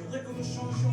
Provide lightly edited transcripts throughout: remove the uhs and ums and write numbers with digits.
voudrais que nous changions.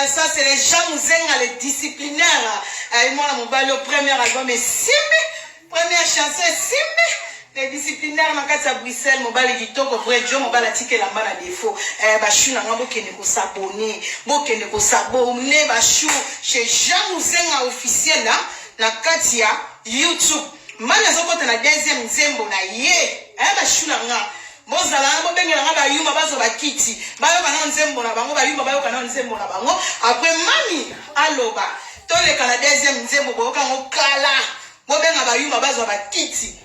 Ça c'est les gens les disciplinaires. Moi mon balai au premier album est Simbi, première chanson est Simbi. Les disciplinaires dans à Bruxelles, mon balai kitoko vrai Joe, mon balai ticket la mal à défaut. Bachou n'a pas beaucoup s'abonner, beaucoup de s'abonner. Bachou chez Jean Mouzenga officiel là, na Katia YouTube. Mana zoko na deuxième nzembo na ye. Bachou na nga. Mozala na bengela nga ba yuma bazo bakiti bayo kana nzembo na bango ba yuma bayo kana nzembo na bango après mami aloba toleka na deuxième nzembo boyoka ngo kala bobenga ba yuma bazo bakiti.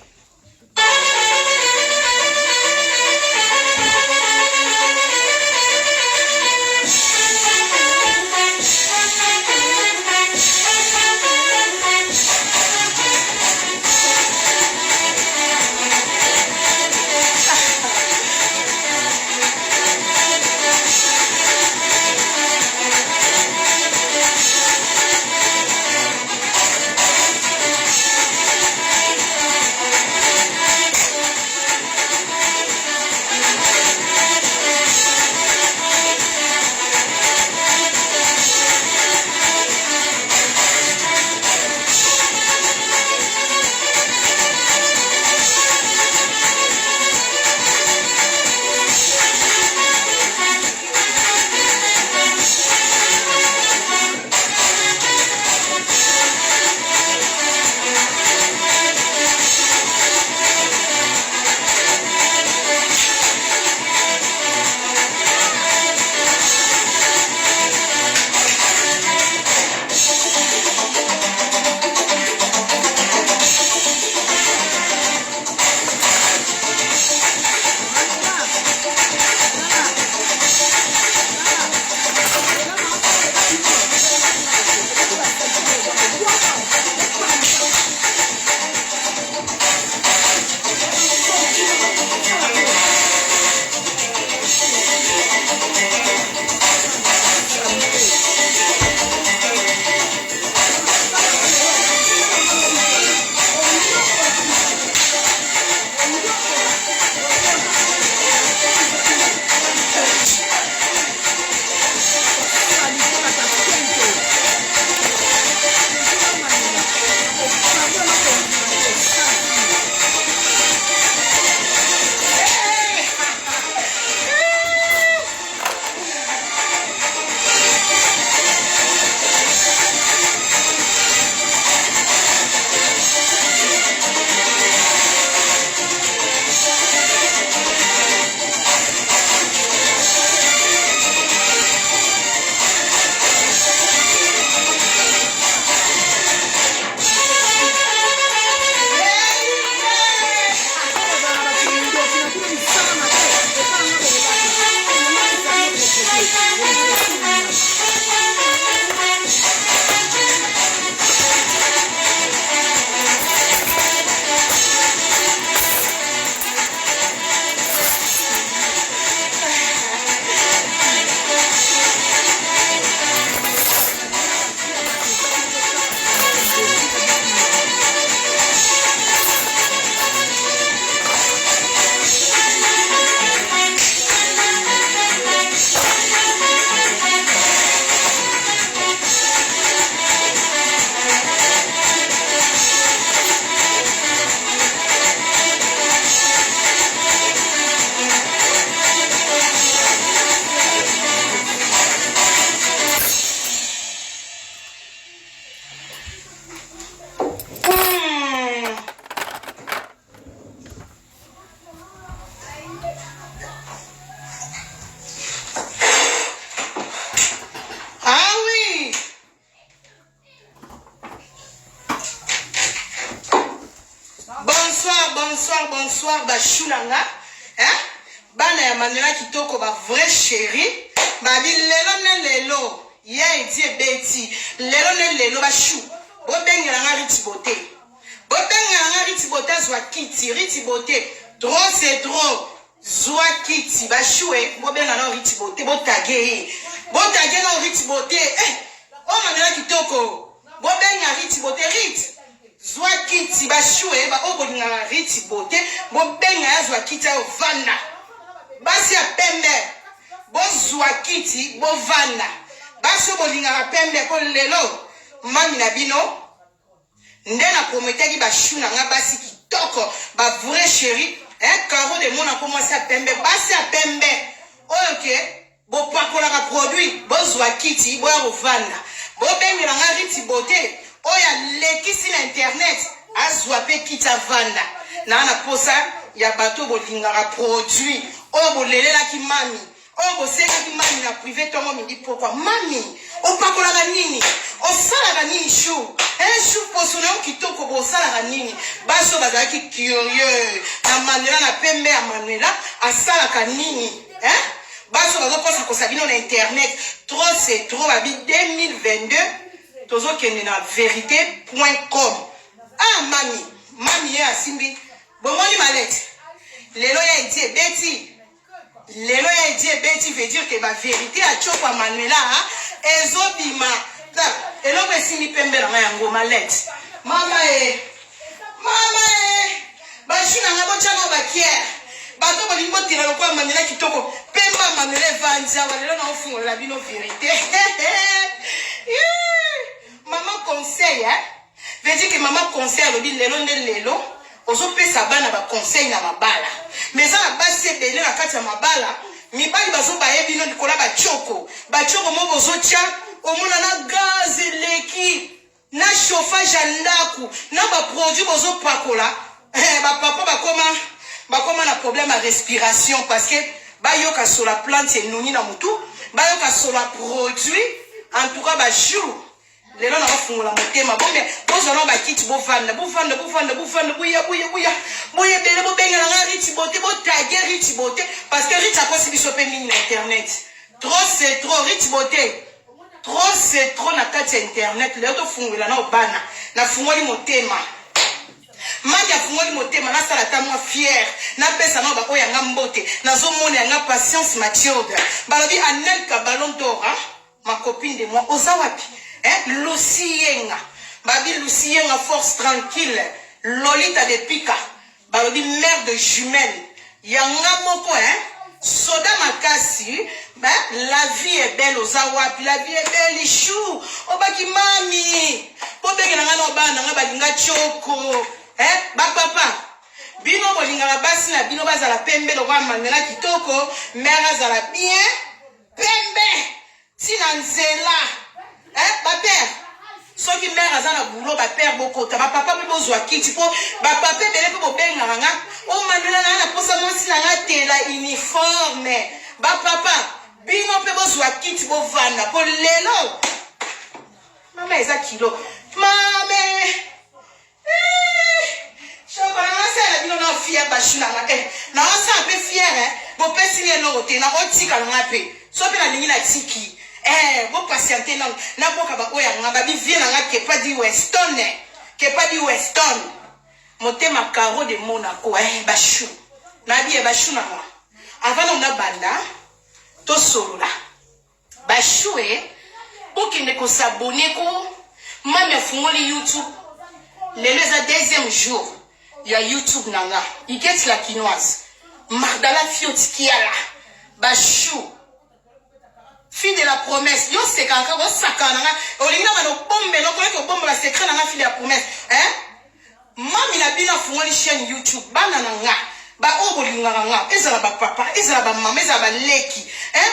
bonsoir bashulanga bana ya Manuela kitoko ba vrai chéri babi lelo ya edi ebeti lelo bashu bobengela nga Riti Beauté bobengela nga Riti Beauté zwa kiti Riti Beauté trop c'est trop zwa kiti bashue bobengela na Riti Beauté botage na Riti Beauté oh Manuela kitoko bobengela Riti Beauté Riti zwa kiti bashue ba obolinga Riti Beauté bobengela zwa kiti ovanda basi ya pembe bozwa kiti bovanda basi bolinga pembe ko lelo mami na bino ndena prometaki bashuna nga basi kitoko ba vrai chéri caro de mona ko mwasi ya pembe basi ya pembe oyoke bopakola ka produit bozwa kiti boya kovanda bobengela nga Riti Beauté oya lekisi na internet azwa pe kiti avanda na posa ya bato bolingaka produit oyo bolelelaki mami oyo bosekaki mami na privé tongo mingi pourquoi mami opakolaka nini osalaka nini chou chou poso na yo kitoko bosalaka nini baso bazalaki curieux na Manuela na pembe ya Manuela asalaka nini baso bazokosa kosa bino na internet trop c'est trop babi 2022 tozokende na vérité.com mami ye asimbi bomoni malete lelo ya edi ebeti lelo ya edi ebeti veut dire que ba vérité a chokwa Manuela ezobima eloko esimbi pembe na yango malete mama bashuna nga bochana bakiere bato bolingi botira lokwa Manuela kitoko pemba Manuela evandi awa lelo na ofungolela bino vérité maman conseil veut dire que maman conseil alobi lelo nde lelo ozopesa bana ba conseil na mabala mais ça basi ebele na kati ya mabala mibali bazobaye bino likola bachoko mo bozotia omona na gaz eleki na chauffage ya ndaku na baproduit bozopakola bapapa bakoma na problème ya respiration parce que bayoka sur la plante enoni na mutu bayoka sur la produit en tout cas bajour lelo na bafungola motema bombe bozona bakiti bovanda buya bele bobengela nga Riti Beauté botage Riti Beauté parce que Riti akosi biso pe mingi na internet trop c'est trop Riti Beauté trop c'est trop na kati ya internet lelo tofungola na obana na fungoli motema mandi afungoli motema nasala ta mwa fier napesa na bakoya yanga mbote nazomona yanga Patience Mathilde balobi Anelka Ballon d'Or ma copine de moi ozawapi Lucy Yenga babi Lucy Yenga force tranquille Lolita de Pika babi mère de jumelle yanga moko soda makasi la vie est belle ozawapi la vie est belle chou obaki mami pobengela nga no bana nga balinga choko papa bino bolinga basi na bino bazala pembe lokwa Manuela kitoko mère azala bien pembe tina nzela père soki mère azana boulot père bokota papa pe bozwa kiti po papa bele pe bobengaka nga o Manuela na posa mwasi na nga tela uniforme papa bino pe bozwa kiti bovanda po lelo mama eza kilo mame chokola bino na fier bashuna nga na osa pe fier bopesi ni eloko te na otika nga pe so pe na lingi na tiki bo patiente na boka ba oya nga ba bivie na nga kepa di Weston motema caro de Monaco bashu na bie bashu na nga avant on a banda to solola bashu okende ko s'abonner ko mame fungoli YouTube lelo za deuxième jour ya YouTube nanga il get la quinoise Magdala Fiotikiala bashu fille de la promesse yo c'est quand on sakana olingina mano bombe loko ko bombe la secret na fille de la promesse mami na bina fungoli chaîne YouTube bana nanga ba obolinga nga ezala ba papa ezala ba mama ezala ba leki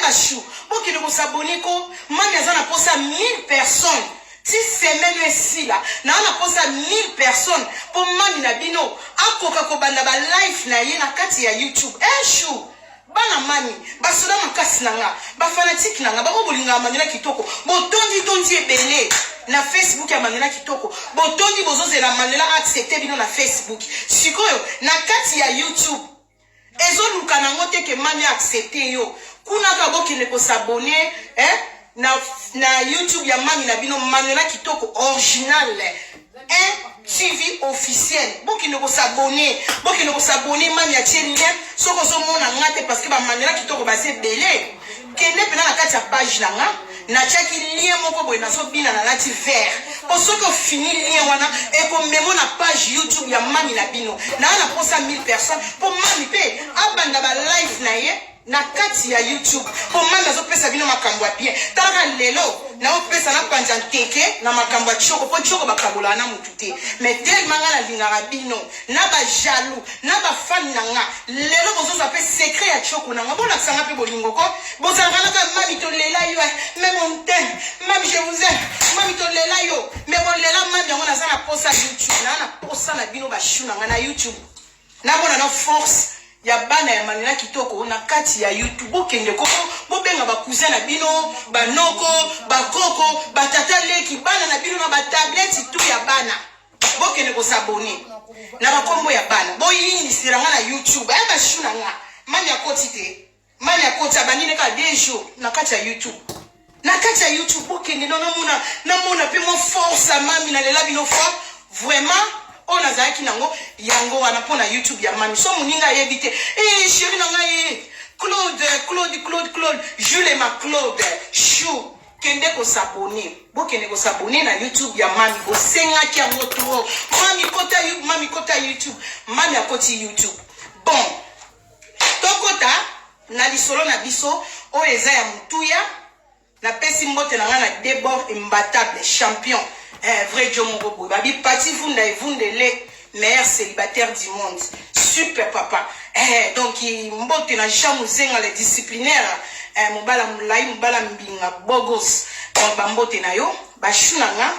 bashu bokile ko s'abonner ko mami azana posa 1000 personnes 6 semaines ici là na on a posé 1000 personnes pour mami na bino akoka ko banda ba live na ye na kati ya YouTube chou bana mami basoda makasi nanga bafanatike nanga bakobolinga Manuela Kitoko botondi ebele na Facebook ya Manuela Kitoko botondi bozozela Manuela accepter bino na Facebook sikoyo na kati ya YouTube ezoluka nango te ke mami accepter yo kuna ka bokende ko s'abonner na YouTube ya mami na bino Manuela Kitoko original TV officiel bokende ko s'abonner mami atie lien soko zo mona ngate parce que ba Manuela Kitoko ba se belé kende pena na kati ya page nanga na chaki lien moko boy na so bina na lati vert pour ceux qui fini lien wana et pour memo na page YouTube ya mami na bino na pour ça 1000 personnes pour mami pe abanda ba live na ye na kati ya YouTube pour mami azo pesa bino makambo bien tala lelo na opesa na panja teke na makambo choko po choko bakabola na mutute mais tellement na lingara bino na ba jaloux na ba fan nanga lelo bozo za pe secret ya choko nanga bona sanga pe bolingo ko bozanga na mami to lela yo même on t'aime mami je vous aime mami to lela yo mais bon lela mami yango na sana posa YouTube na posa na bino ba chou nanga na YouTube na bona na force ya bana ya Manuela Kitoko na kati ya YouTube bokende ko bobenga ba cousin na bino banoko bakoko batata leki bana na bino na ba tablette tout ya bana bokende ko s'abonner na ba kombo ya bana boyini siranga na YouTube ba ba shuna nga mani ya kotite mani ya kota banine ka 2 jours na kati ya YouTube bokende no na mona pe mo force mami na lela bino fort vraiment on a zaki nango yango wana pona YouTube ya mami so muninga yebite chérie nanga Claude Jules ma Claude chou kende ko s'abonner na YouTube ya mami ko senga ki yango trop mami kota YouTube mami akoti YouTube bon tokota na lisolo na biso o eza ya mutuya na pesi mbote na ngana débord imbattable champion vrai Dieu mon bobo babi parti vunda les meilleurs célibataires du monde super papa donc mbote na chamu zenga les disciplinaires mobala mulai mobala mbinga bogos donc bambote na yo bashunanga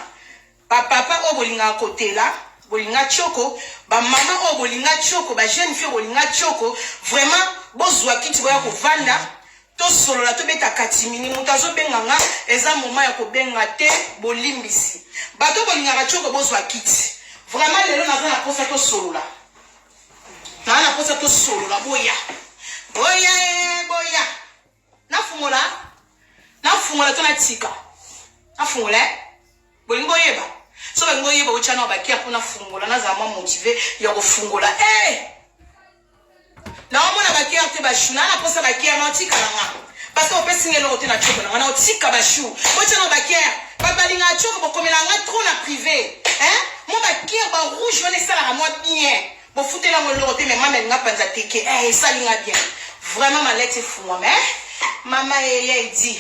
papa o bolinga kotela bolinga choko ba mama o bolinga choko ba jeune fille bolinga choko vraiment bozwa kiti boya ko vanda to solo la to beta katimini mutazo benganga eza moma ya ko benga te bolimbisi bato bolinga choko bozwa kiti vraiment lelo na na posa to solo la na posa to solo la boya na fungola to na tika na fungola bolingo yeba so bolingo yeba uchana ba kia kuna fungola na za mwa motivé ya ko fungola na omona ba kia te ba shuna na posa ba kia na tika na parce que on peut signer le côté na choko na tika ba shu uchana ba kia ba balinga choko bokomela nga trop na privé moi ba kia ba rouge on est ça la moi bien bon fouter la le côté mais maman nga panza teke ça linga bien vraiment ma lettre fou moi mais maman elle dit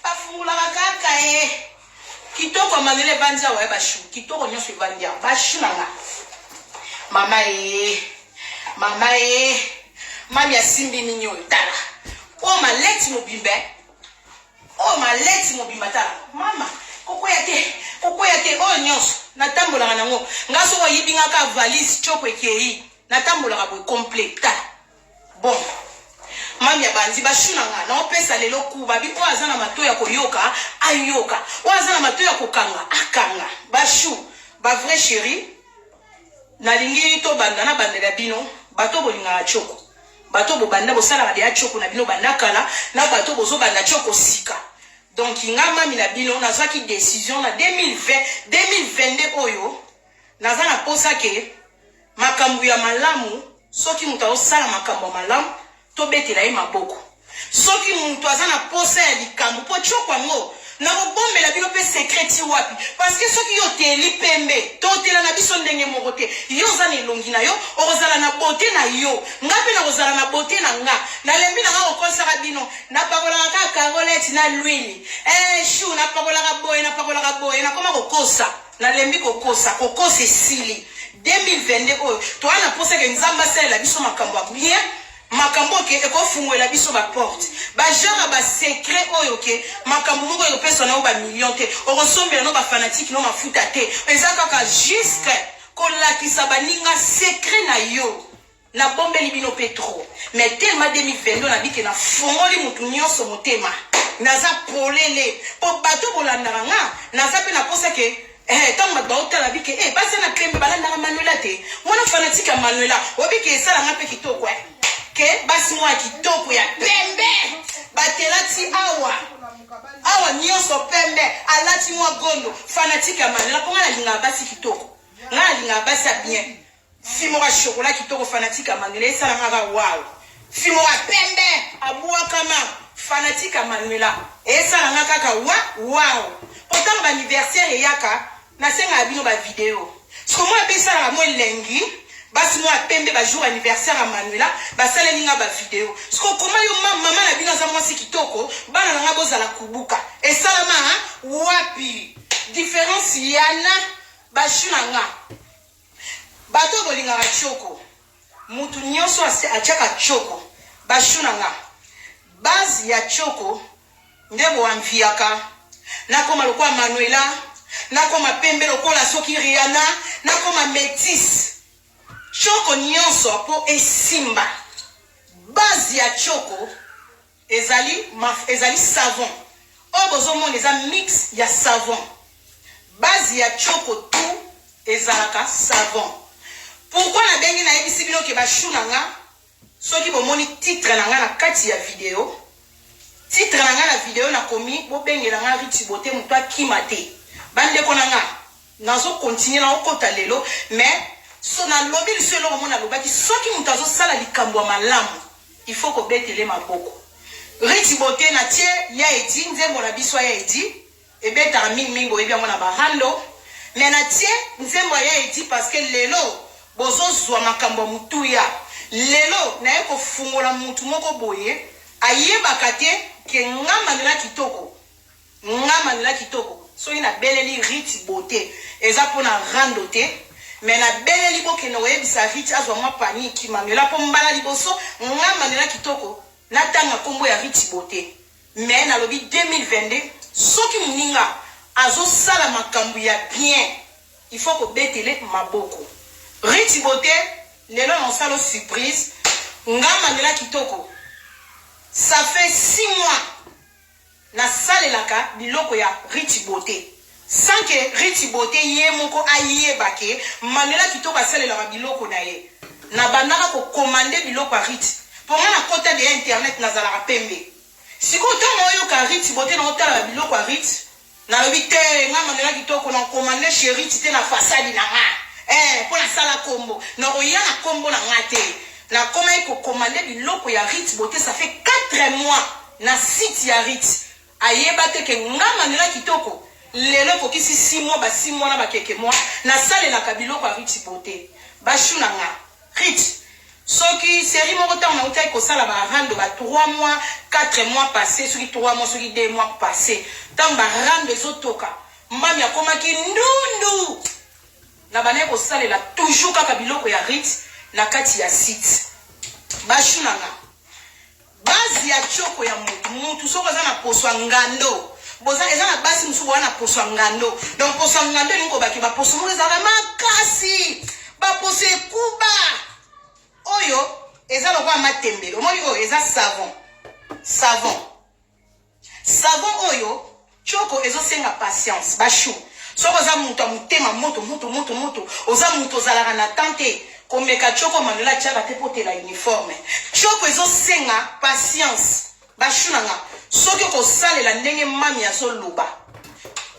ba fungula kaka kitoko manele banja wa ba shu kitoko nyoso bandia ba shu nanga mami asimbi ninyo tala o ma lettre mobimba tala mama koko yake o nyoso natambola nango ngaso ko yibinga ka valise choko ekei natambola ka bo complet bon mami abanzi bashunanga na opesa lelo kuba bi o azana matoya koyoka ayoka o azana matoya kokanga akanga bashu ba vrai chéri na lingi to banda na bandela bino bato bolinga choko bato bo banda bosala ya choko na bino bandakala na bato bozo banda choko sika donc inga mami na bino nazaki décision na 2022 oyo nazana posa ke makambu ya malamu soki muta osala makambu ya malamu to betela ye maboko soki muntu azana posa ya likambu po choko ngo na bombela bino pe secret wapi parce que soki yo teli pembe to tela na biso ndenge moko te yo zana elongi na yo ozala na beauté na yo ngape na ozala na beauté na nga na lembi na nga okosaka bino na pakola ka Carolette na l'huile chou na pakola boye na koma kokosa na lembi kokosa sili 2022 oyo to ana posa ke nzamba sala biso makambo ya bien makambo ke ekofungwela biso ba porte ba genre ba secret oyo ke makambo moko yo pesa na ba million te okosombela no ba fanatique no mafuta te eza kaka juste ko lakisa baninga secret na yo na bombe libino petro mais tellement 2022 na bike na fongoli mutu nyonso motema naza polele po bato bolandaka nga naza pe na posa ke tant bato baotala bike basi na pembe balandaka manuela te mwana fanatique ya manuela obike esalanga mpe kitoko ke basi mwa kitoko ya pembe batelati awa nyonso pembe alati mwa gondo fanatique ya manuela mpo nga nalingaka basi kitoko nga nalingaka basi ya bien fimo ka chocolat kitoko fanatique ya manuela esalanga ka wow fimo ka pembe abwakama fanatique ya manuela esalanga kaka wow pourtant baanniversaire eyaka nasenga bino bavideo siko mwa epesalaka mo elengi basi mwa pembe bajour anniversaire ya manuela basaleli nga bavideo siko koma yo mama na bino aza mwasi kitoko bana nanga bozala kubuka esalama wapi différence yana bashu na nga bato bolingaka choko mutu nyonso atiaka choko bashu na nga base ya choko nde boamviaka nakoma lokola manuela nakoma pembe lokola soki riana nakoma métis choko nyonso po esimba base ya choko ezali savon oyo bozomona eza mix ya savon base ya choko tu ezalaka savon pourquoi nabengi nayebisi bino ke bashu na nga soki bomoni titre na nga na kati ya video titre na nga na video nakomi bobengela nga Rich Beauté moto akima te bandeko na nga nazokontinue na okota lelo mais so nalobi liso eloko mona alobaki soki moto azosala likambo ya malamu il faut kobetele maboko Rich Beauté na tie ya edi nzembo na biso ya edi ebetaka mingimingi oyebi yango na bahando mais na tie nzembo ya edi parce que lelo bozozwa makambo ya mutuya lelo naye kofungola mutu moko boye ayebaka te ke ngamanela kitoko soki nabeleli Rich Beauté eza mpona rando te mais nabeleli bokende koyebisa Rich azwa mwa paniki manuela mpo mbala liboso ngamanela kitoko natanga nkombo ya Rich Beauté mais nalobi 2022 soki moninga azosala makambo ya bien il faut kobetele maboko Rich Beauté lelo nasala surprise ngamanela kitoko ça fait 6 mois na salelaka biloko ya Rich Beauté sans que Rich Beauté ye moko ayebake manuela kitoko asalelaka biloko na ye na bandaka kokomande biloko ya Rich pour nga na kota de internet nazalaka pembe sikoyo ntango oyoka Rich Beauté na otala biloko ya Rich nalobi te nga manuela kitoko na komande chez Rich te na fasadi na nga mpo nasala kombo na oya na kombo na nga te nakomaki kokomande biloko ya Rich Beauté ça fait 4 mois na site ya Rich ayeba te ke nga manuela kitoko lelo kokisi 6 mois ba 6 mois na bakeke mois nasalelaka biloko ya Rich Beauté bashu na nga Rich soki série moko ntango nautaki kosala barando ba 3 mois 4 mois passé soki 3 mois soki 2 mois passé ntango barando ezotoka mbami akomaki ndundu na banaye kosalela toujours kaka biloko ya Rich na kati ya site bashu na nga base ya choko ya mutu soko eza na poso ya ngando boza eza na basi musu boza na poso ya ngando donc poso ya ngando elingi kobaki baposo moko ezalaka makasi baposo ekuba oyo eza lokola matembele omoni oyo eza savon oyo choko ezosenga patience bashu soko oza mutu ya motema moto oza mutu ozalaka na tante komeka choko manuela tiaka te potela uniforme choko ezosenga patience bashu na nga soki kosalela ndenge mami azoloba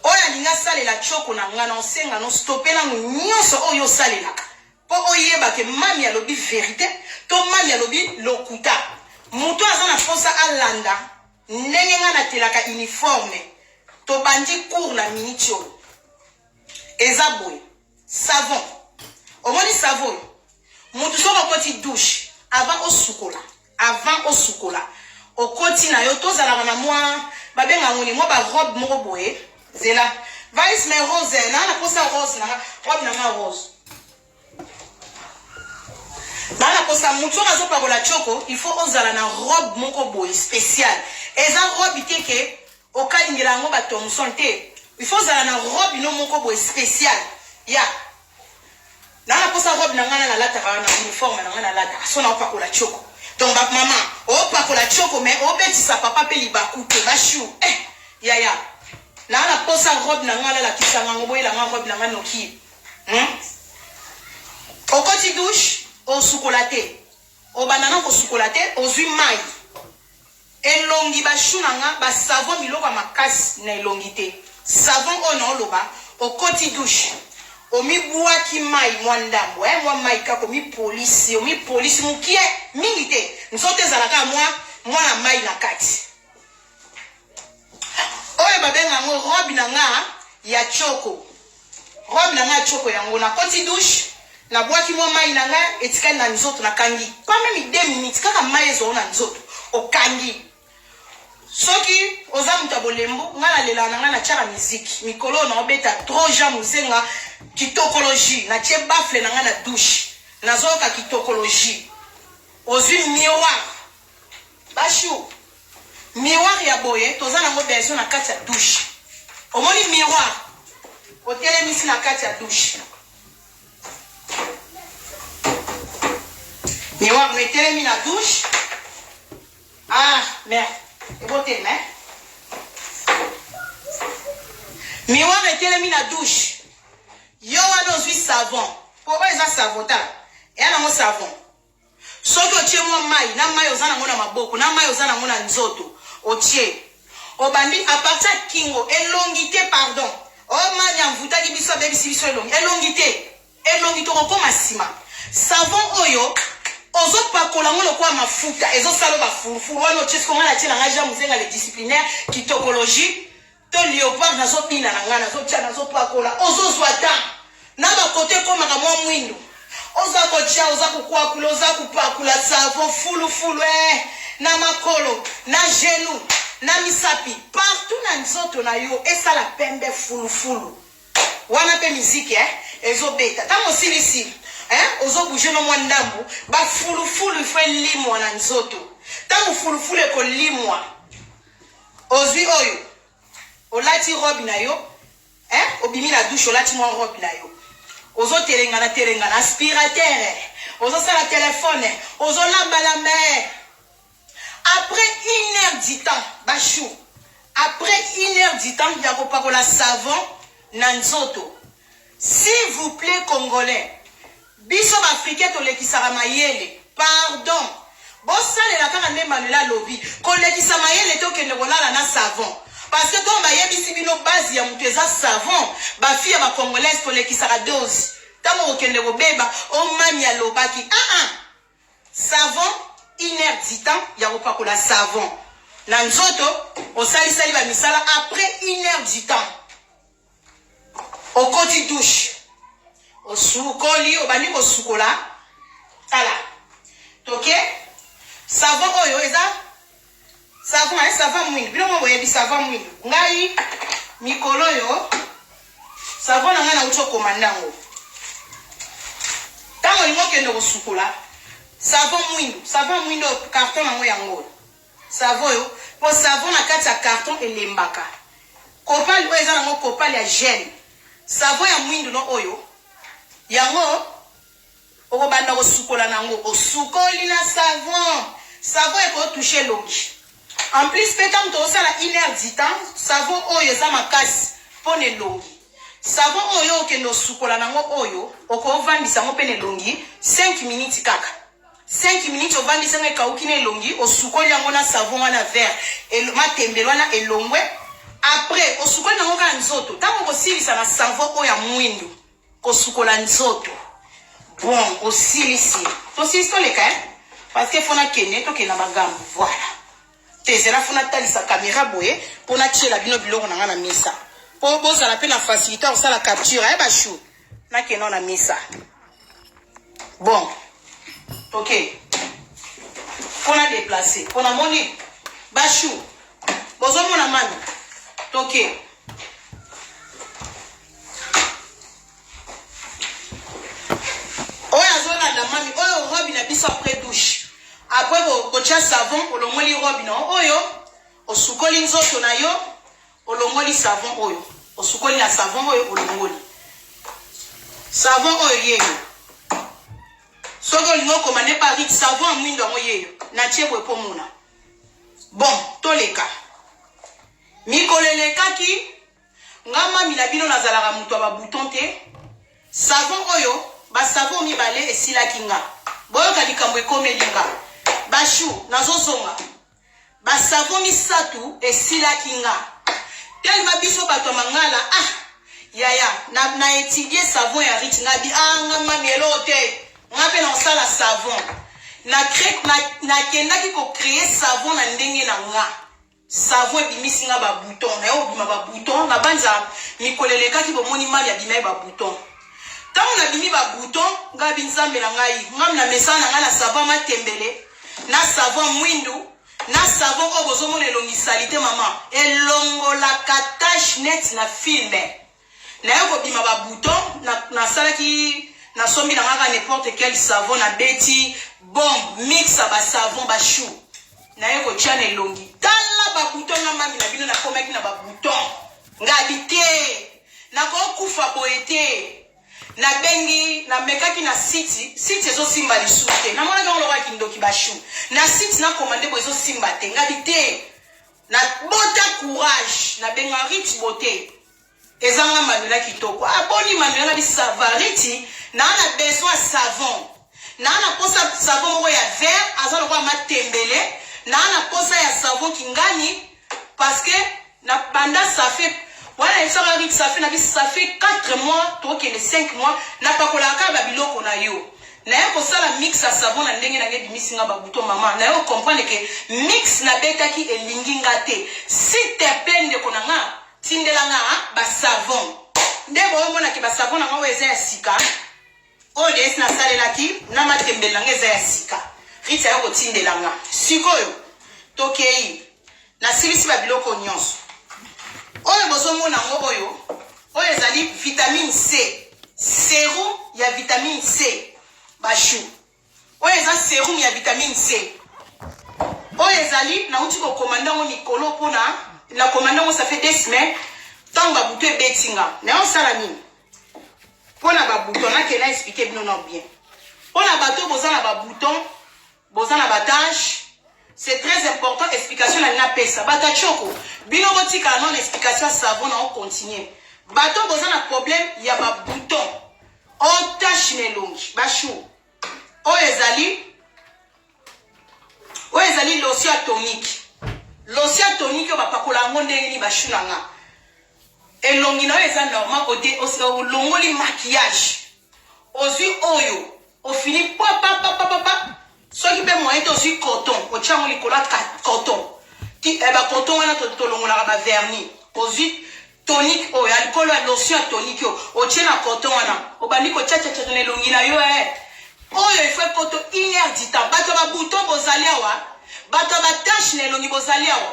oyo alingi asalela choko na nga na osenga no stope nango nyonso oyo osalelaka mpo oyebake mami alobi verité to mami alobi lokuta moto aza na mposa alanda ndenge nga natelaka uniforme tobandi cour na miniti oyo eza boye savon omoni savon mutu soko okoti douche avant osukola okoti na yo tozalaka na mwa babenga ngoni mwa barobe moko boye zela vais me rose na posa rose na robe na rose na posa mutu azopakola choko il faut ozala na robe moko boye spécial eza robe teke okalingela yango batomson te il faut ozala na robe no moko boye spécial ya na posa robe na ngana na lata na uniforme na ngana lata so na opakola choko donc ba mama opakola choko mais obetisa papa pe libaku te bashu yaya na posa robe na ngana la kisanga ngoboyela ngana robe na ngana noki okoti douche au chocolate au banana au chocolate au zui mai elongi bashu nanga ba savon miloko makasi na elongite savon ono loba okoti douche omi buaki mai mwandambo mwa mai kako mi police mukie mingi te nsote zalaka mwana mai na kati oyo babenga ngo robe nanga ya choko yango na koti douche na buaki mwa mai nanga etikali na nzoto na kangi pas même 2 minutes kaka mai ezo na nzoto okangi soki oza muta bolembo ngana lela nanga na tchara musique mikolo na obeta trop jam musenga kitokologie na tie bafle nanga na douche nazoka kitokologie ozwi miroir bashu miroir ya boye toza nango besoin na kati ya douche omoni miroir otelemisi na kati ya douche miroir metelemi na douche merde ebote mais miroir etelemi na douche yo wana ozwi savon po ba eza savon ta eya nango savon soki otie mwa mai na mai oza nango na maboko na mai oza nango na nzoto otie obandi a partir ya kingo elongi te pardon mani amvutaki biso abebisi biso elongi te okokoma nsima savon oyo ozopakola ngo lokola mafuta ezosala bafulufulu wana otie siko nga na tie na nga ja muzenga le disciplinaire kitokologie to léopard nazobina na nga nazotia nazopakola ozozwa ta na bakote ekomaka mwa mwindo oza kotia oza kokwakula oza kopakula savon fulufulu na makolo na genou na misapi partout na nzoto na yo esala pembe fulufulu wana pe miziki ezobeta ntango osilisi ozo bouger no mwa ndambu ba fulufulu ifo limwa na nzoto ntango fulufulu ekolimwa ozwi oyo olati robe na yo obimi na douche olati mwa robe na yo ozotelengana aspirateur ozosala telefone ozolamba après 1 heure du temps bashu après 1 heure du temps ya kopakola savon na nzoto s'il vous plaît congolais biso baafrikain tolekisaka mayele pardon bosalela kaka nde manuela lobi kolekisa mayele te okende kolala na savon parce que donc bayebisi bino base ya moto eza savon bafille ya bacongolaise tolekisaka dose ntango okende kobeba omami alobaki savon 1 heure du temps ya kopakola savon na nzoto osalisali bamisala après 1 heure du temps okoti douche osukoli obandi kosukola tala toke savon oyo eza savon mwindu bino boyebi savon mwindu ngai mikolo yo savon na ngai nauti okoma ndango ntango olingi okende kosukola savon mwindu carton nango yango savon oyo po savon na kati ya carton elembaka kopali oyo eza nango kopali ya gel savon ya mwindu no oyo yango okobanda kosukola nango osukoli na savon ekotouche elongi en plus mpe ntango tozosala 1 heure du temps savon oyo eza makasi mpona elongi savon oyo okende osukola nango oyo okovandisa yango mpe na elongi 5 minutes kaka 5 minutes ovandisa yango ekauki na elongi osukoli yango na savon wana vert matembelo wana elongwe après osukoli nango kaka nzoto ntango kosilisa na savon oyo ya mwindu kosukola nzoto bon osilisi tosilisi toleka parce que fona kende tokenda bagambo voilà tezela fona talisa caméra boye mpona tiela bino biloko na nga na misa mpo bozala mpe na facilité kosala capture bashu nakenda na misa bon ok mpona déplacer mpona moni bashu bozomona mami toke oyo azolanda mami oyo robe na biso après douche après kotia savon olongoli robe na oyo osukoli nzoto na yo olongoli savon oyo osukoli na savon oyo olongoli savon oyo yeyo Sogo lingo commandé par Rit savon en mwindo moyeyo. Na tiebwe po muna. Bon, toleka. Mikoleleka ki ngama milabino nazalaka mutu ba bouton te. Savon oyo, ba savon mibale esila kinga. Boyo kalikambo ekomelinga. Bashu nazozonga. Ba savon misatu esila kinga. Tellement biso bato mangala yaya na étudier savon ya Rit ngabi ngama mielote. Ngape na sala savon. Na kendaki ko créer savon na ndenge na nga. Savon ebimisi nga ba bouton. Na yo bima ba bouton na banza mikoleleka ki bomoni mali ya bima ba bouton. Tango na bimi ba bouton ngabi nzambe na ngai. Ngam na mesana nga na savon matembele. Na savon mwindu. Na savon obozo mona elongisalite mama. Elongola katache net na filme. Na yo ko bima ba bouton na salaki na sombi na ngaka n'importe quel savon na beti bon mix ba savon ba chou na yeko tia na elongi tala ba bouton na mami na bino na komaki na ba bouton ngabite na ko kufa boete na bengi na mekaki na site ezo simba lisute na mona ka loka kindoki ba chou na site na commandé bo ezo simba te ngabite na bota courage na benga Rit beauté ezanga manuela kitoko aboni manuela bi savariti na ana besoin savon na ana posa savon moko ya vert azana kwa matembele na ana posa ya savon kingani parce que na banda ça fait voilà il sera Rit ça fait 4 mois to que les 5 mois na pakola ka ba biloko na yo na yo kosala mix ya savon na ndenge na ngedi misinga ba buto mama na yo comprendre que mix na betaki elingi ngate si te pende konanga tindelanga ba savon ndebo omona ke ba savon na ngo eza ya sika o des na salela ki na matembela ngeza ya sika Rit ya ko tindelanga sikoyo tokei na silisi ba biloko nyonso oyo bozomona ngo oyo ezali vitamine C sérum ya vitamine C bashu oyo eza sérum ya vitamine C oyo ezali na uti ko komanda ngo mikolo pona la commandant ça fait 2 semaines tant ba bouton betinga na on sala nini pona ba bouton na ke na expliquer bino non bien pona bato bozana ba bouton bozana ba tâche c'est très important explication na pesa bata choko bino botika non explication savon na on continue bato bozana problème ya ba bouton on tâche melongi ba chou o ezali lotion tonique lotion tonique yo bapakola ngo ndenge ni bashunanga elongi na eza normal côté olongoli maquillage ozui oyo ofini papa soki pe moyen to zui coton ochango likola coton ti ba coton wana to longola ba vernis ozui tonique oyo alcool ya lotion tonique yo ochena coton wana obandi ko chacha na elongi na yo oyo il faut coton inerdita bato ba bouton bozali awa bato ba tâche na elongi bozali awa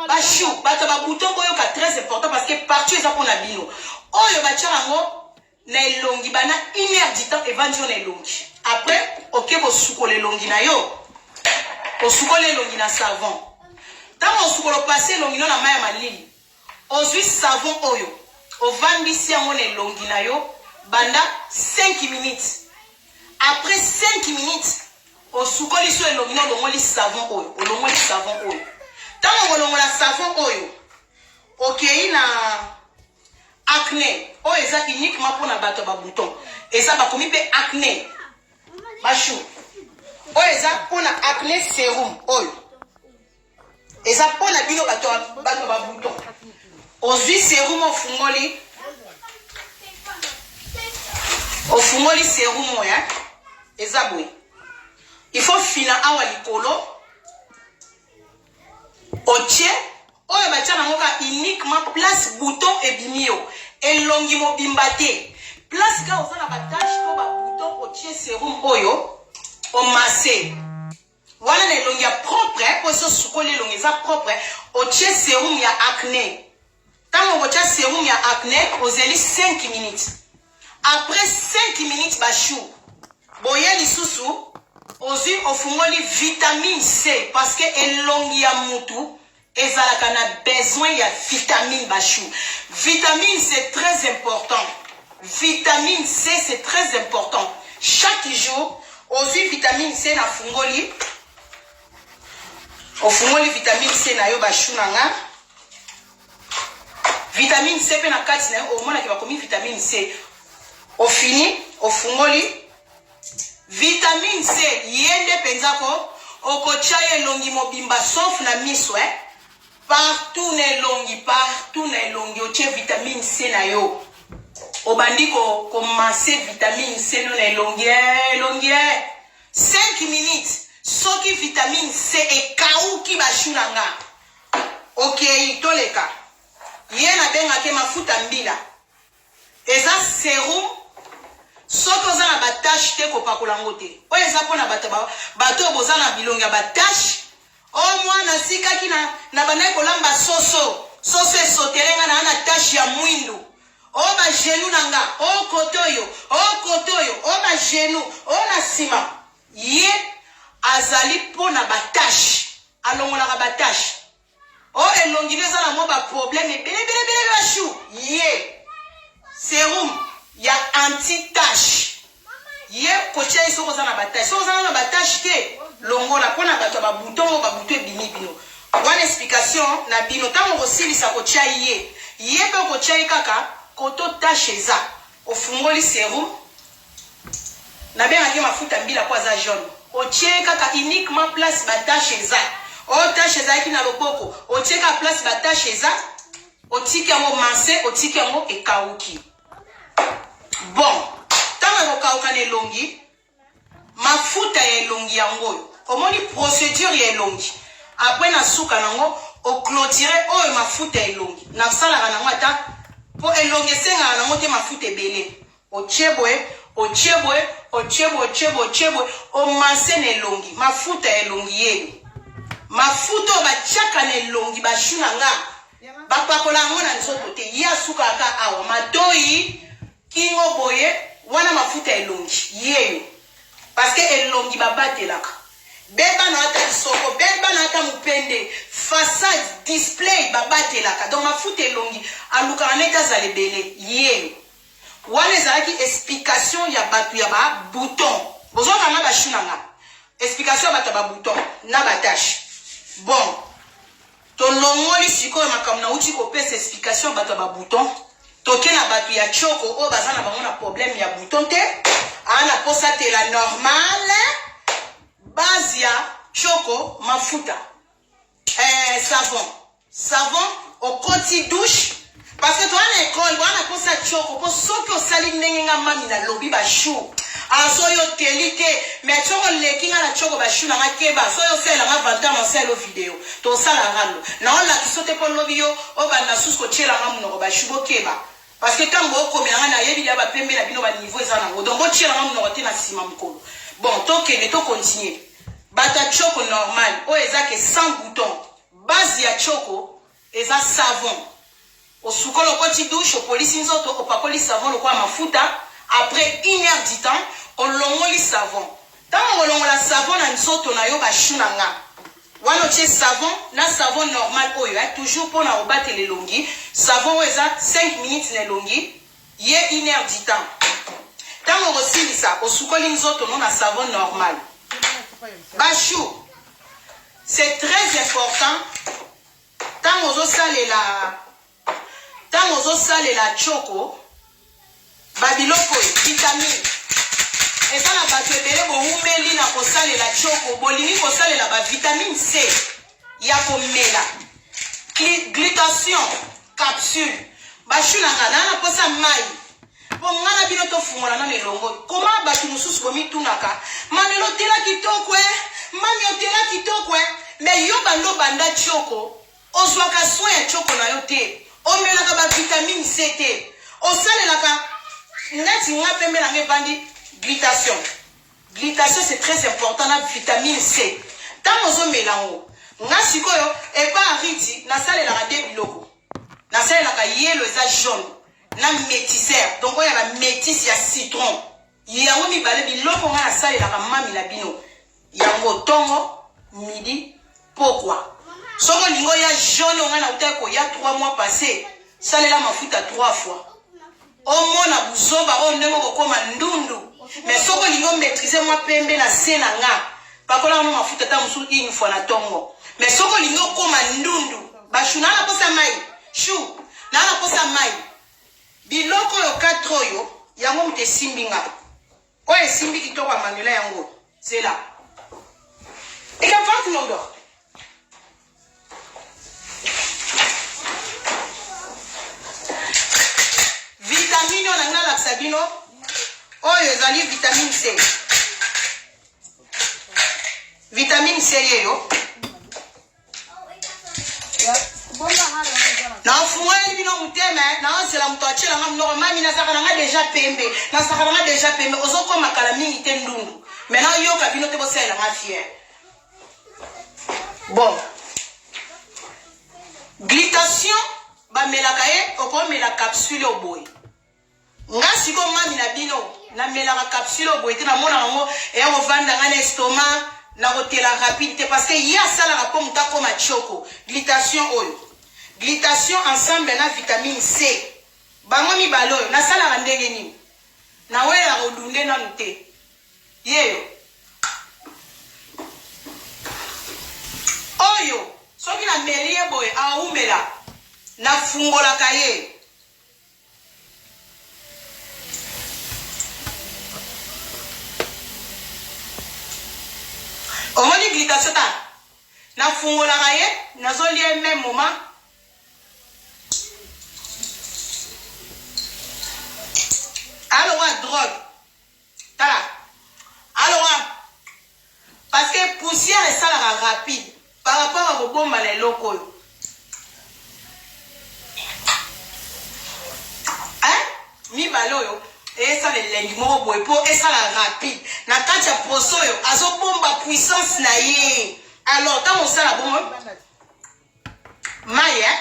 bashu bato ba bouton boyo ka très important parce que partout eza pona bino oyo bachango na elongi bana inerdita evandio na elongi après ok bosukola elongi na yo osukola elongi na savon tango osukola passe elongi na maya malili ozui savon oyo ovandisi yango na elongi na yo banda 5 minutes après 5 minutes osukoli so elongi na olongoli savon oyo olongoli savon oyo tango olongola savon oyo okei na acné oyo eza uniquement mpona bato ba bouton eza bakomi mpe acné bashu oyo eza mpona acné sérum oyo eza mpona bino bato ba bouton ozwi sérum ofungoli sérum oyo eza boye il faut fina awa likolo otie oyo batia nango ka uniquement place bouton ebimio elongi mobimba te place ka oza na batache to ba bouton otie sérum oyo omase wana na elongi ya propre po so sukoli elongi eza propre otie sérum ya acné tango otia sérum ya acné ozeli 5 minutes après 5 minutes bashu boye lisusu ozwi ofungoli vitamine C parce que elongi ya mutu ezalaka na besoin ya vitamine bashu. Vitamine c'est très important. Vitamine C c'est très important. Chaque jour Aussi vitamine C na fungoli. Ofungoli vitamine C na yo bashunanga. Vitamine C pe na kati na yo omona ke bakomi vitamine C. Ofini, ofungoli. Vitamine C yende penzako okocha elongi mobimba sauf na miso partout na elongi oche vitamine C na yo. Obandiko commencer vitamine C no na elongi 5 minutes soki vitamine C ekauki bashunanga. OK, toleka. Yena benga ke mafuta mbila. Eza serum soto za na batache te kopakola ngote. O eza pona bato boza na bilongi ya batache. O mwana sikaki na banaye kolamba soso esotelenga na ana tache ya mwindu. O ba genou nanga, o kotoyo, o ba genou, o na sima. Ye azali pona batache. Alongola ka batache. O elongileza na mo ba problème bele bashu. Ye serum ya anti-tache. Ye koche iso koza na batache. So koza na batache te longola pona bato ba bouton ba bouton bini bino. Wana explication na bino tango kosilisa kocha ye. Ye pe kocha kaka koto tache za. Ofungoli serum. Na benga ke mafuta mbila kwa za jaune. Oche kaka uniquement place batache za. O tache za ki na loboko. Oche ka place batache za. Otiki yango manse, otiki yango ekauki. Bon, tanga kokauka na elongi, mafuta ya elongi yango. Omoni procédure ya elongi. Après na suka nango, o clôturer oyo mafuta ya elongi. Na sala nango ata po elongi senga nango te mafuta ebele. Ochebwe, o manse na elongi, mafuta ya elongi yenu. Mafuta bachaka na elongi bashuna nga. Bapakola ngo na nzoto te. Ya suka aka awa matoi kingo boye wana mafuta elongi yeyo parce que elongi babatelaka beba na ata soko beba na ata mupende façade display babatelaka donc mafuta elongi aluka neta za lebele yeyo wana ezalaki explication ya batu ya ba bouton bozoka na bashunanga explication ya batu ya ba bouton na batache bon tolongoli sikoyo makambo na uti kopesa explication batu ya ba bouton. Toke na batu ya choko o bazana bango na problème ya bouton te ana posa te la normale base ya choko mafuta savon au koti douche parce que toi na école wana posa choko po soki osali ndenge nga mami na lobi ba chou azoyo telite mais choko lekinga na choko ba chou na ngakeba soyo sela nga vanta na selo video to sala rando na on la kisote po lobi yo o ba na susko chela nga munoko ba chou bokeba. Parce que quand vous commenez à yebi ya ba pembe na bino ba niveau eza nango donc bo tira ngam no te na sima mkolo bon toke ne to continuer bata choko normal o eza ke sans bouton base ya choko eza savon o sukolo koti douche o polisi nzoto o pakoli savon lo kwa mafuta après 1 heure du temps o longoli savon tant o longola savon na nzoto na yo ba shunanga. Wano che savon, na savon normal oyo, toujours pour na obate les longi. Savon eza 5 minutes les longi, ye 1 heure du temps. Tant on reçoit ça, au soukoli nzoto non na savon normal. Bachou, c'est très important. Tant on sale la choco, babiloko vitamine. Et ça la bato ebele bo umeli na kosale la choko bolini kosale la ba vitamine C ya komela glutation capsule bashuna ngana na posa mai bo ngana bino to fungola na melongo koma bato mususu bo mitunaka mamelo tela kitoko mami otela kitoko mais yo bando banda choko ozwaka soin ya choko na yo te omelaka ba vitamine C te osale la ka ngati ngape mela ngebandi. Glutation c'est très important la vitamine C. Tant ozo melango, nga sikoyo e pa ariti na sale la rade biloko. Na sale la ka yellow eza jaune, na métisseur. Donc oya ba métis ya citron. Yango mi bale biloko nga na sale la ka mami la bino. Yango tongo midi pourquoi? Soko lingo ya jaune nga na utako ya 3 mois passé, sale la mafuta 3 fois. Omo na buzoba o ndenge kokoma ndundu. Mais soko lingo maîtriser moi pembe na senanga. Pakola no mafuta ta musu une fois na tongo. Mais soko lingo koma ndundu. Bashuna na posa mai. Chou. Na posa mai. Biloko yo 4 oyo yango mute simbinga. Oye simbi kitoko amangela yango. C'est là. Et la vente non dort. Vitamine on a la sabino. Oyo ezali vitamine C. Vitamine C yo. Na fuwe bino muteme na c'est la mutoachela ngam normal na saka nga déjà pembe. Na saka nga déjà pembe ozoko makala mingi te ndundu. Maintenant yo ka bino te bosela nga fier. Bon. Glycation ba melaka ye okome la capsule au boy. Nga siko mami na bino na melaka capsule au boy te na mona ngo e o vanda nga na estomac na rotela rapide parce que ya sala ka comme ta comme choko. Glycation oyo. Glycation ensemble na vitamine C. Bango mi balo na sala ka ndenge nini. Na we ya rodunde na nte. Yeyo. Oyo. Soki na melie boy a umela. Na fungola kaye. Omoni glycation ta. Na fungola kaye. Na zoli même moment. Alors, drogue. Tala. Alors, parce que poussière est ça la rapide par rapport à vos bombes les locaux. Hein? Mi baloyo. Et ça les lendimo boy pour et ça la rapide. Na kacha posoyo azo bomba puissance na ye. Alors, quand on sait la bombe. Maïe, hein?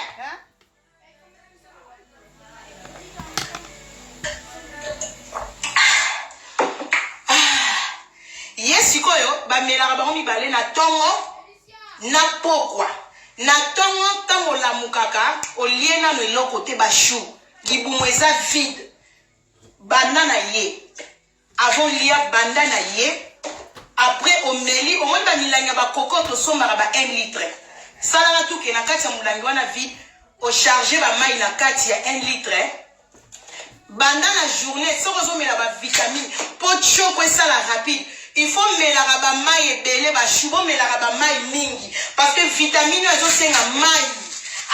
Yesikoyo ba melaka bango mibale na tongo na pokwa na tongo tango la mukaka oliena no eloko te ba chou libumu eza vide banda na ye avant lia banda na ye après omeli omoni ba milanga ba kokoto sombaka ba 1 litre sala tout ke na kati ya mulangi wana vide o charger ba mai na kati ya 1 litre banda na journée soko zo mela ba vitamine po choko esala rapide. Il faut mettre ba mai ebele ba choubo mettre ba mai mingi parce que vitamine ezo senga mai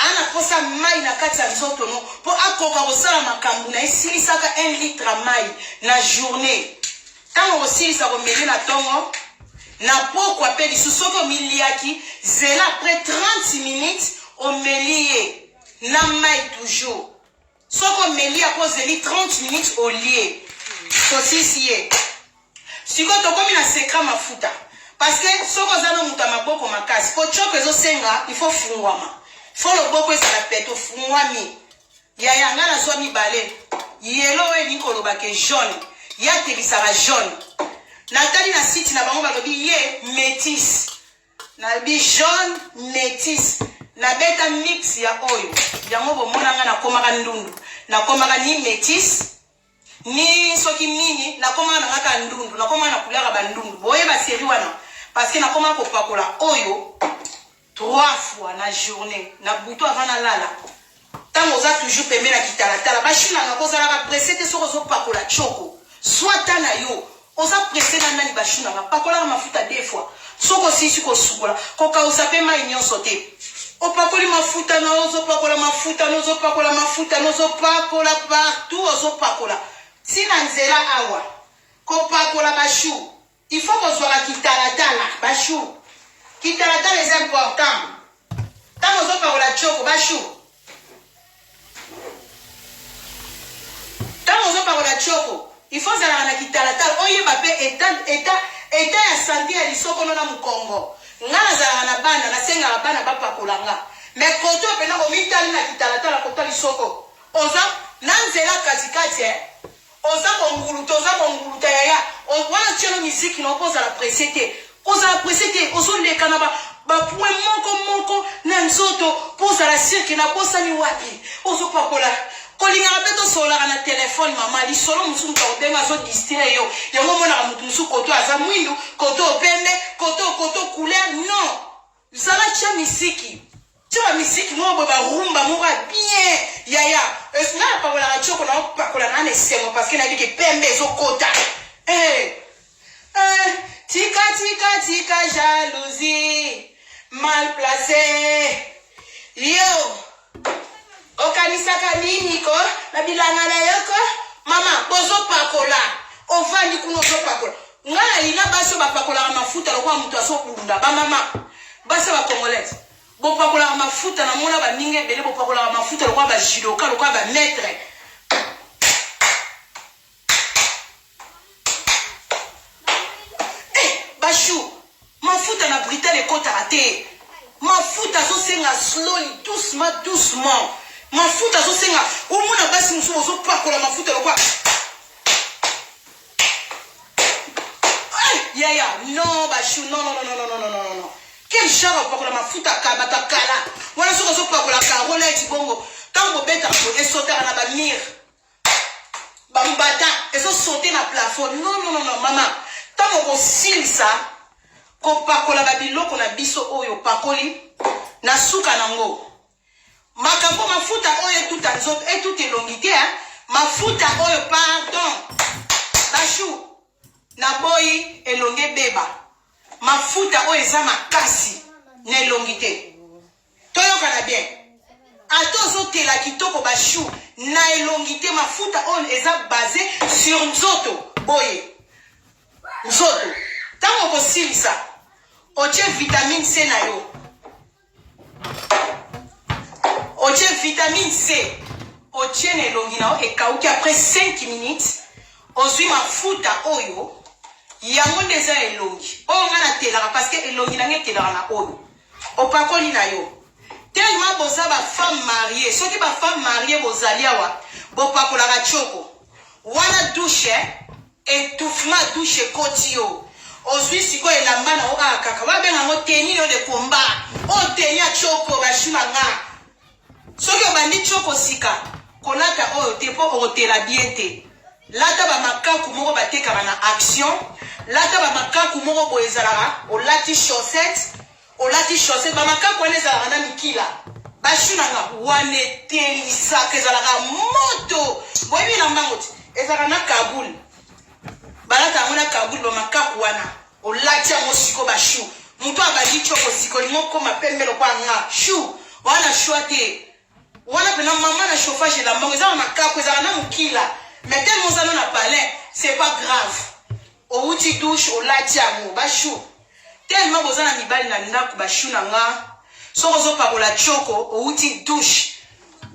ana kosa mai na kati ya nzoto no po akoka kosala makambu na esilisaka 1 litre mai na journée quand osilisa ko mele na tongo na pokwa pe lisusoka miliaki zela après 30 minutes o melie na mai toujours soko melia ko zeli 30 minutes au lieu sosisiye. Si vous avez un secret mafuta, parce que si vous avez un boko makasi, pour choco ezo senga, il faut fungwama. Il faut le boko ça la pète au fungwami. Ya yanga na somi balé. Yellow et nikolo bake jaune. Ya tebisara jaune. Nathalie na site na bango balobi ye métis. Na bi jaune métis. Na beta mix ya oyo. Yango bomona nga na komaka ndundu. Na komaka ni métis. Ni soki nini na koma na ngaka ndundu na koma na kulaka bandundu boye ba série wana parce que na koma ko pakola oyo 3 fois na journée na buto avant na lala tango za toujours pembe na kitala tala ba shina na kozala ka presser te soko zo pakola choko soit tana yo oza presser na nani ba shina na pakola mafuta 2 fois soko sisi ko sukola ko ka usape mai nyonso te o pakoli mafuta na ozo pakola mafuta nozo pakola mafuta nozo pakola partout ozo pakola. Si nanzela awa, kopakola bachou, il faut qu'on soit la kitalatala, bachou. Kitalatala est important. Tant qu'on soit la choko, bachou. Tant qu'on soit la choko, il faut que la kitalatala. On y va état ya santé à l'isoko na mukongo. Nga za na bana na senga na bana ba pakola nga. Mais koto pena ko mitali na kitalatala koto l'isoko. Oza nanzela katikati oza konguluta yaya wana tielo musique na opoza la presete oza la presete ozo leka na ba point moko na nzoto poza la cirque na bosa ni wapi ozo pakola kolinga beto sola na téléphone mama li solo musu ka obenga zo distrait yo yango mona mutu musu koto aza mwindu koto pembe koto couleur non zala cha misiki cha misiki mo ba rumba mo bien yaya esna pa kola ka choko na pa kola na ne semo parce que na dit que pembe zo kota tika jalousie mal placée yo okanisaka nini ko na bilanga na yoko mama bozo pakola ovandi kuno zo pakola ngala ina baso ba pakola mafuta lokwa mutu aso kunda ba mama baso ba congolais bo pakola mafuta na mona ba ninge bele bo pakola mafuta lokwa ba jidoka lokwa ba maître bashu mafuta na Britannique kota ate mafuta zo senga slowly doucement mafuta zo senga umuna basi muso zo pakola mafuta lokwa yaya non bashu non quel genre pakola mafuta kabata kala wana soko zo pakola karola etibongo tango beta ko esota na ba mir bambata eso sauter na plafond non mama tango ko silsa ko pakola ba biloko na biso oyo pakoli na suka nango makambo mafuta oyo tout anzoto et tout elongité mafuta oyo pardon bashu na boyi elonge beba mafuta oyo eza makasi na elongité toyoka na bien atozo tela kitoko bashu na elongité mafuta oyo eza basé sur nzoto boye nzoto tango ko silisa oche vitamine C na yo oche vitamine C oche ne longi na o ekauki après 5 minutes ozwi mafuta oyo yango ndeza elongi oyo nga na telaka parce que elongi na nge telaka na oyo opakoli na yo tellement boza ba femme mariée soki ba femme mariée bozali awa bopakolaka choko wana douche étouffement douche koti yo ozwi siko elamba na oka kaka babenga ngo teni yo de combat o teni ya choko bashima nga soki obandi choko sika kolata oyo te po okotela bien te lata ba makaku moko batekaka na action lata ba makaku moko boye ezalaka olati chaussette ba makaku wana ezalaka na mikila bashuna nga wane telisaka ezalaka moto boyebi na mbango ti ezalaka na kabul balata yango na kabul ba makaku wana olati yango siko bashu mutu abandi choko siko lingo koma pembe lokwa nga shu wana shwa te wana pena mama na chauffage la mbango ezalaka makaku ezalaka na mokila mais tellement ça na palais c'est pas grave au outil douche au lati yango bashu tellement bozana mibali na ndako bashu na nga soko zo pakola choko au outil douche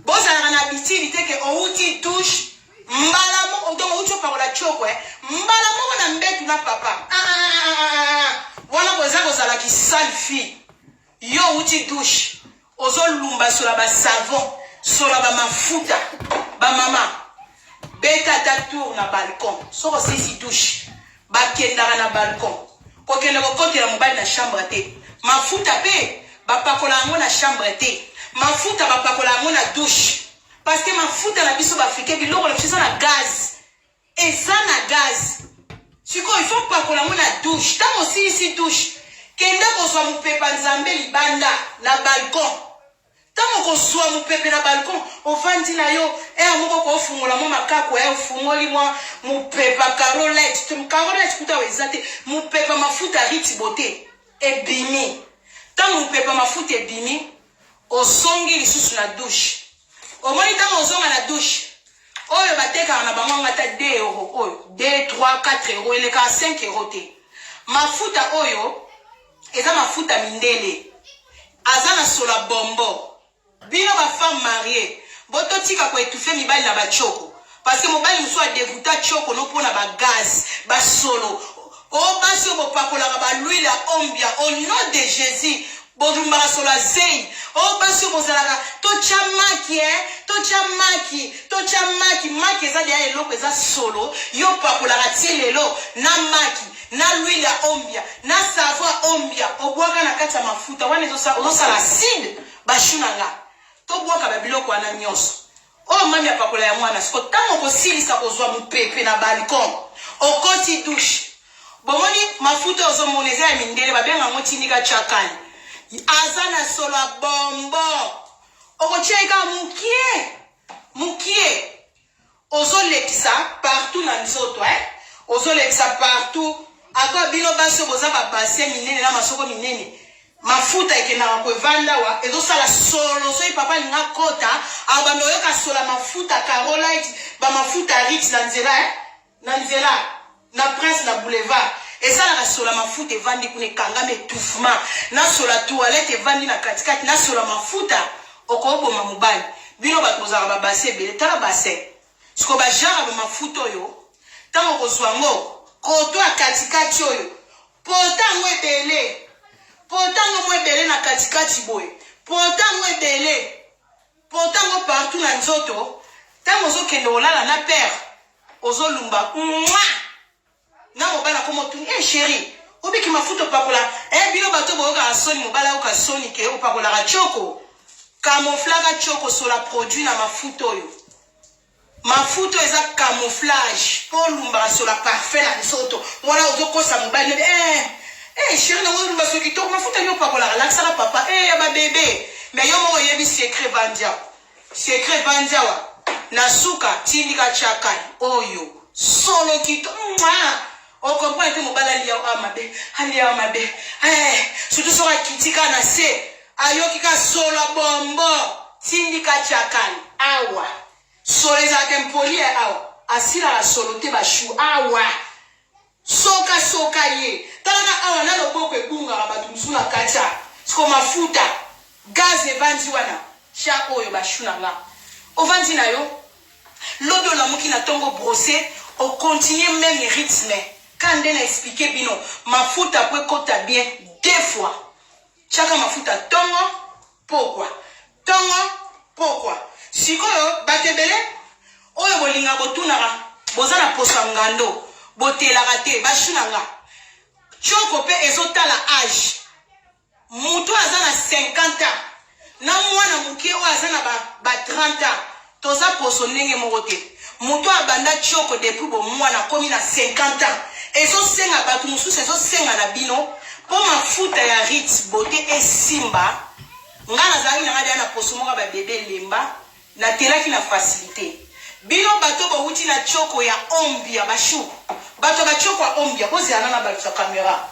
bozana na bitili te ke au outil douche mbalamo donc outil pakola choko mbalamo na mbetu na papa wana bozala ki sale fille yo outil douche ozo lumba sur la savon sur la mafuta ba mama beta ta tour na balcon soko sisi douche bakendaka na balcon kokende kokotela mobali na chambre te mafuta pe bapakola yango na chambre te mafuta bapakola yango na douche parce que mafuta na biso baafrike biloko na biso eza na gaz eza na gaz sikoyo il faut pakola yango na douche ntango osilisi douche kende kozwa mopepa nzambe libanda na balcon ntango kozwa mopepe na balcon ovandi na yo moko kofungola mo makaku ofungoli mwa mopepa carolet kuta eza te mopepa mafuta riti bote ebimi ntango mopepa mafuta ebimi osongi lisusu na douche omoni ntango ozonga na douche oyo batekaka na bango ngata 2 euro oyo 2, 3, 4 euro eleka 5 euro te mafuta oyo eza mafuta mindele aza na sola bombo bino ba femme mariée bototika ko étouffer mibali na bachoko parce que mobali muso a dégoûta choko no pona ba gaz ba solo o basi bo pakola ba l'huile ombia au nom de Jésus bodumba sola sei o basi bo zalaka to chamaki maki eza dia eloko eza solo yo pakola ratielelo na maki na l'huile ombia na savon ombia obwaka na kati ya mafuta wana ezosala acide bashunanga to bwaka ba biloko wana nyonso Oh mami apakola ya mwana siko tango kosilisa kozwa mupepe na balcon okoti douche bomoni mafuta ozomoneza ya mindele babenga ngo tindika chakani azana sola bombo okocheka mukie ozolekisa partout na nzoto ozolekisa partout akwa bino baso boza babase minene na masoko minene mafuta ekena ko evanda wa ezosala solo so papa linga kota abando yoka sola mafuta Carolite ba mafuta Ritz na nzela na Prince na Boulevard esala ka sola mafuta evandi kune kangame étouffement na sola toilette evandi na katikati na sola mafuta okoboma mobali bino batozaka babase bele tala base siko ba jara ba mafuta oyo tango kozwango koto akatikati oyo potango ebele na katikati boye potango ebele potango partout na nzoto tango ozokende olala na père ozolumba na mobala komotu chéri obiki mafuta pakola bino bato boyoka soni mobala yoka soni ke opakola ka choko camouflage choko sur la produit na mafuta oyo mafuta eza camouflage pour lumba sur la parfait na nzoto mwana ozokosa mobali chéri na lumba so kitoko mafuta yo pakola relaxa la papa ba bébé mais yo moko yebi secret bandia wa na suka tindika chakani oyo solo kito o comprend que mobala alia mabe surtout so kitika na se ayoki ka solo bombo tindika chakani awa solo za tempoli awa asira la solo te ba chou awa soka ye talaka awa na loboko ebunga abatu musuna kacha siko mafuta gaz evandi wana cha oyo ba chou na nga ovandi na yo lodo na muki na tongo brosser on continue même rythme quand on a expliqué bino mafuta peut kota bien deux fois chaque mafuta tongo pourquoi sikoyo batebele oyo bolinga botunaka bozana posa ngando botelaka te bashunanga choko pe ezotala âge mutu azana 50 ans na mwana muke o azana ba 30 ans toza poso ndenge moko te mutu abanda choko depuis bo mwana komi na 50 ans ezosenga batu mususu ezosenga na bino po mafuta ya Ritz beauté esimba nga nazali na ngadi na poso moko ba bébé lemba na telaki na facilité bino bato bouti na choko ya ombia bashu bato ba choko ya ombia kozana na ba caméra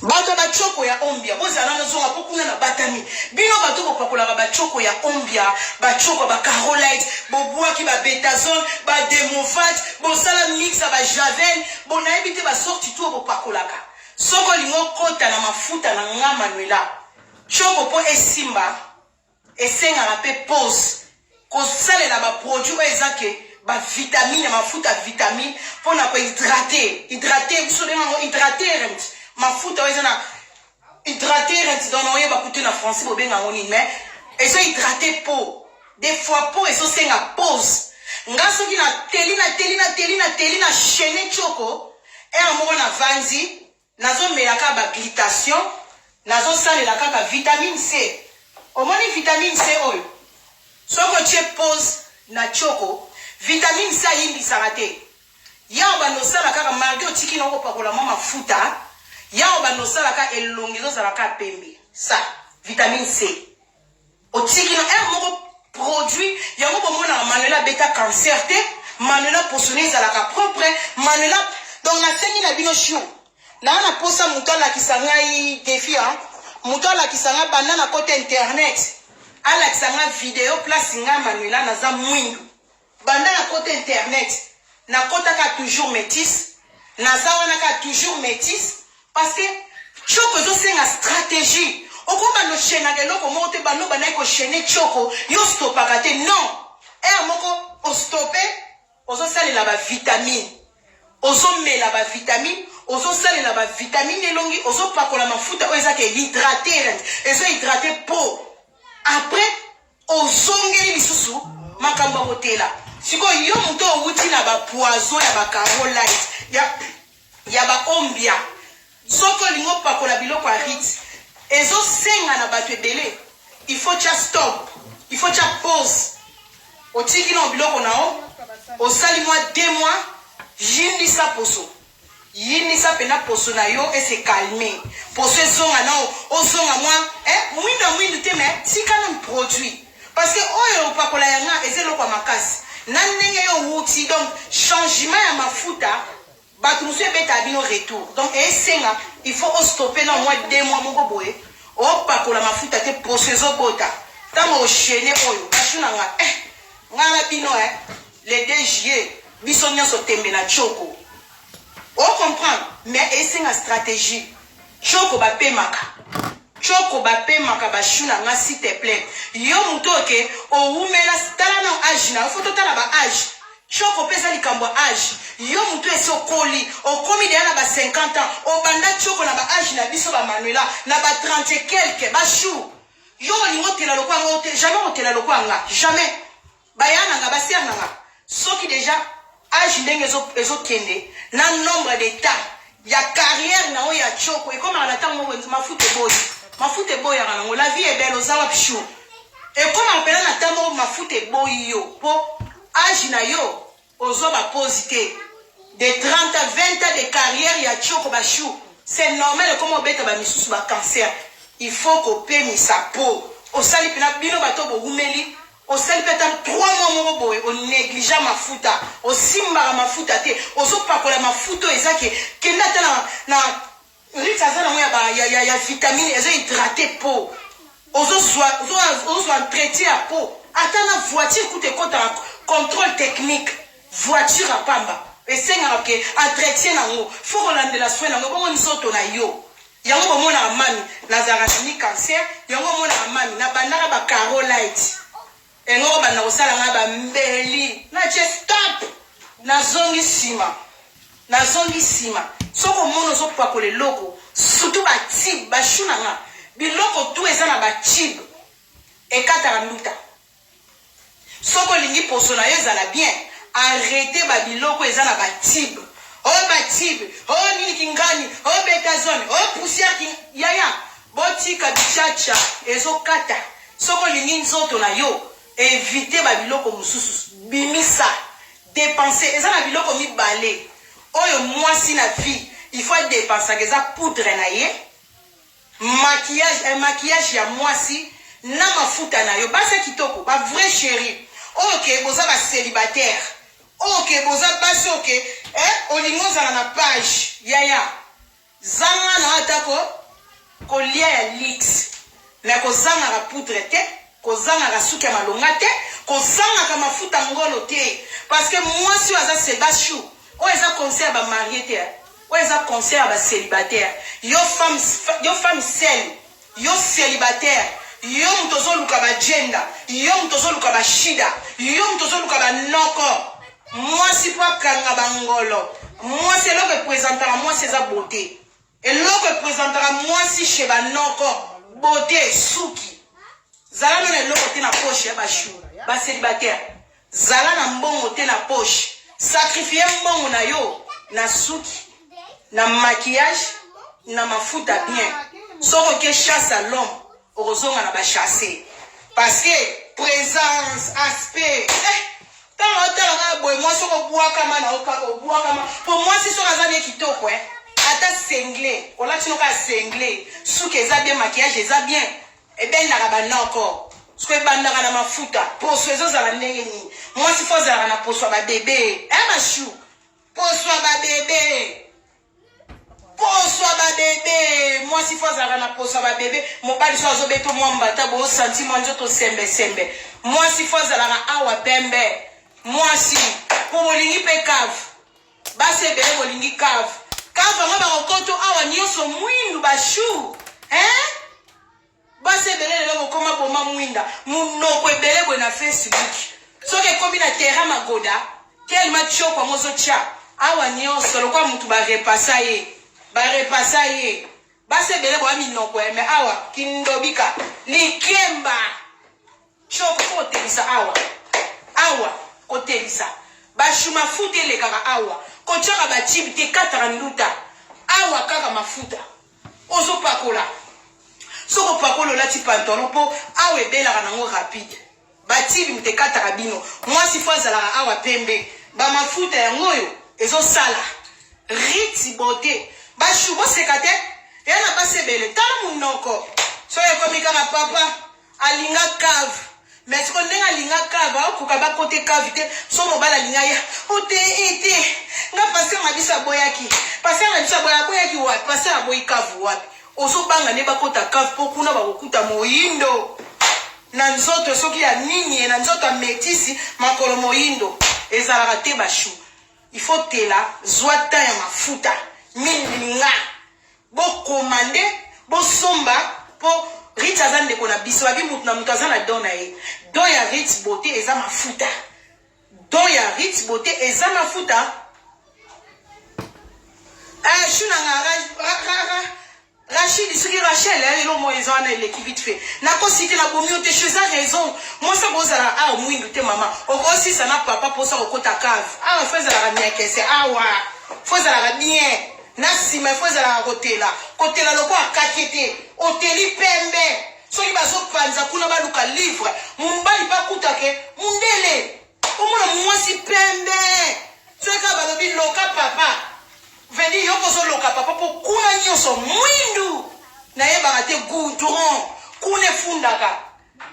bato ba choko ya ombia kozana na zonga pokuna na batami bino bato bopakola ba choko ya ombia ba choko ba Carolite boboa ki ba Betazone ba Demovat bo sala mix ba Javel bo na ebite ba sorti tout bopakolaka soko lingo kota na mafuta na nga Manuela choko po esimba esenga na pe pause ko salela ba produit ezake ba vitamine mafuta vitamine pona ko hydrater bisolenga hydrater mafuta ezana hydrater dans oyo bakute na français bobenga ngoni mais eso hydrater peau des fois peau eso senga pause ngaso ki na teli na chaîne choko moko na vanzi nazo melaka ba glutation nazo salela ka vitamine C omoni vitamine C oyo soko che pause na choko vitamine C yimbisaka te ya bando sala kaka malgré otiki na kopakola mafuta ya banosala ka elongezo sala ka pembe ça vitamine C otiki na moko produit yango bomona Manuela beta cancer te Manuela posone sala ka propre Manuela donc na sengi na bino chou na posa mutala kisanga i défi mutala kisanga banda na côté internet ala kisanga vidéo place nga Manuela na za mwindu banda na côté internet na kota ka toujours métis na za wana ka toujours métis parce que choko zo senga stratégie okomba no chena geloko mote bano banai ko chene choko yo stopaka te non moko o stopper ozo salela ba vitamine ozo mela ba vitamine ozo salela ba vitamine elongi ozo pakola mafuta o ezake hydrater ezo hydrater peau après ozongeli lisusu makambo hotela siko yo muto outi na ba poison ya ba Carolite ya ba ombia soko lingo pakola biloko ya Ritz ezo senga na bato ebele il faut que tu stop. Il faut que tu pause. Au tiki non biloko nao. Au sali mois 2 mois. Yini sa poso. Yini sa pena poso na yo et se calmer. Poso zonga nao. O zonga moi. Mouinda te mais si quand même produit. Parce que oyo pa kola yanga et c'est lo kwa makasi. Nanenge yo wuti donc changement ya mafuta. Batu musu beta bino retour. Donc il faut stopper dans moins 2 mois moko boye. O pa kola mafuta te poso zo bota. Tamo chaîner oyo. Ashuna nga ngana bino le 2 juillet biso nyonso tembe na choko. O comprendre mais esenga stratégie. Choko ba pemaka. Choko ba pemaka ba shuna nga s'il te plaît. Yo muto ke o umela tala na âge na photo tala ba âge. Choko pesa likambo âge. Yo muto eso koli o komi de na ba 50 ans. O banda choko na ba âge na biso ba Manuela na ba 30 et quelques ba chou. Yo lingo tela lokwa ngote jamais otela lokwa nga jamais. Bayana nga baser nga. Soki déjà âge ndenge ezo kende na nombre de temps ya carrière na o ya choko e comme na tango mafuta boy. Mafuta boy ya ngo la vie est belle ozawa pshu. E comme on pela na tango mafuta boy yo po âge na yo ozo ba posité de 30 à 20 ans de carrière ya choko ba chou. C'est normal comme on beta ba misusu ba cancer. Il faut qu'on paye sa peau. Au sali pena bino bato bo umeli. Au sali peta 3 mois mo boy. On néglige mafuta. Au simba mafuta te. Au so pakola mafuta ezake. Kenda ta na rita za na ya vitamine ezo hydrater peau. Ozo entretien à peau. Atana voiture coûte compte contrôle technique. Voiture à pamba. Et c'est que entretien nango. Faut rolande la soin nango bon nsoto na yo. Yango mona mami nazara ni cancer, yango mona mami na bandaka ba carolite. Engo bana osala nga ba mbeli. Na just stop. Na zongi sima. Soko mono so pa ko le loko, surtout ba tib ba shuna nga. Biloko tout eza na ba tib. E kata minuta. Soko lingi poso na yo ezala bien. Arrêtez ba biloko eza na ba tib. Oh batib, oh nini kingani, oh betazone, oh poussière king yaya, botika bichacha, ezo kata. Soko lingi nzoto na yo, éviter ba biloko mususu, bimisa, dépenser, eza na biloko mi balé. Oyo mwasi na vie, il faut dépenser eza poudre na ye, maquillage ya mwasi, na mafuta na yo, basa kitoko, ba vrai chéri. OK, boza ba célibataire. OK, boza basi OK. Olingo zala na page. Yaya. Zanga na atako kolia ya lix. Na ko zanga ka poudre te, ko zanga ka suki ya malonga te, ko zanga ka mafuta ngolo te. Parce que moi si waza se bashu, o eza conseil ba marié te. O eza conseil ba célibataire. Yo femme seule, yo célibataire. Yo mtozo luka ba gender, yo mtozo luka ba shida, yo mtozo luka ba noko. Moi si pas kanga bangolo. Moi c'est là que présentera moi c'est sa beauté. Et là que présentera moi si chez ba noko beauté suki. Zala na loko te na poche ya ba chou. Ba célibataire. Zala na mbongo te na poche. Sacrifier mbongo na yo na suki, na maquillage, na mafuta bien. Soko ke chasse à l'homme. Orozonga na ba chasser. Parce que présence, aspect. Pour moi, si son azabie kitoko, ata senglé, on l'a tenu qu'à senglé, sous qu'ils a bien maquillage, ils a bien, et ben la rabana encore. Ce que bandara na mafuta, pour ceux autres à la néni. Moi, si faut à la pour soi ma bébé, ma chou, pour soi ma bébé, pour soi ma bébé, moi si faut à la pour soi ma bébé, mon père soit zobeto moi mbata bo sentiment joto sembe. Moi si faut à la awa pembe. Moi si, pour molingi pe cave, basse bele molingi cave. Cave, moi ba okoto awa nyoso mwindu ba chou. Basse bele lelo koma boma mwinda. Munoko ebele bo na Facebook. So ke komi na terrain magoda, quel match kwa mozo cha. Awa nyoso lokwa mutu ba repassa ye. Basse bele bo aminoko mais awa kindobika likemba. Choko kote bisa awa. Kotelisa bashuma mafuta le kaka awa kochaka ba chibite 4 nduta awa kaka mafuta ozo pakola soko pakolo lati pantalon po awe bela nango rapide batili mtekata kabino mwasi fazala awa pembe ba mafuta yango yo ezo sala riti beauté ba shubo sekate yana basebele tala munoko so ekomika na papa alinga cave mais ce qu'on est alinga cave okuka ba côté cavité so mobala linga ya ote ete nga passer mabisa boyaki passer mabisa boyaki wa passer boy cave wapi oso banga ne bakota cave pokuna bakokuta moyindo na nzoto soki ya nini na nzoto ya metisi makolo moyindo ezalaka te bashu il faut tela zwata ya mafuta milinga bo komande bo somba po Rich azande kona biso babi mutu na mutu azana dona ye don ya Rich beauté eza mafuta don ya Rich beauté eza mafuta shuna nga Rachid soki Rachel elo mo eza na l'équipe vite fait na ko cité na bomi ote chez a raison moi ça bozala a mwindu te mama okosi sana papa posa okota cave faiza la bien kese wa faiza la bien nasi mais faiza la kotela loko akakete oteli pembe soki bazo panza kuna baluka livre mumbali pakuta ke mundele omona mwasi pembe soka balobi loka papa veni yoko zo loka papa po kuna nyoso mwindu na ye barate goudron kune fundaka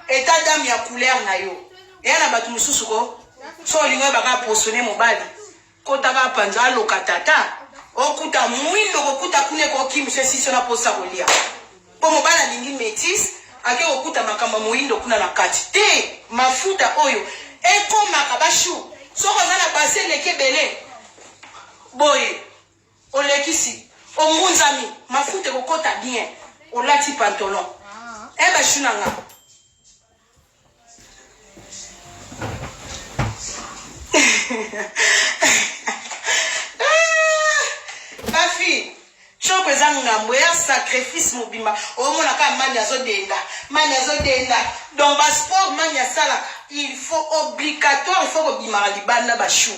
état d'âme ya couleur na yo yana batu mususu ko so lingo baka posone mobali kotaka panza loka tata okuta mwindo kokuta kune ko kimse sisi na posa kolia po mobala lingi métis ake okuta makamba mwindo kuna na kati te mafuta oyo eko makabashu soko zana base leke bele boye olekisi omunzami mafuta kokota bien olati pantalon eba shunanga Bafi choko zangambo ya sacrifice mobimba omona ka mani azodenda donc ba sport mani asalaka il faut obligatoire il faut kobimaka libanda bashu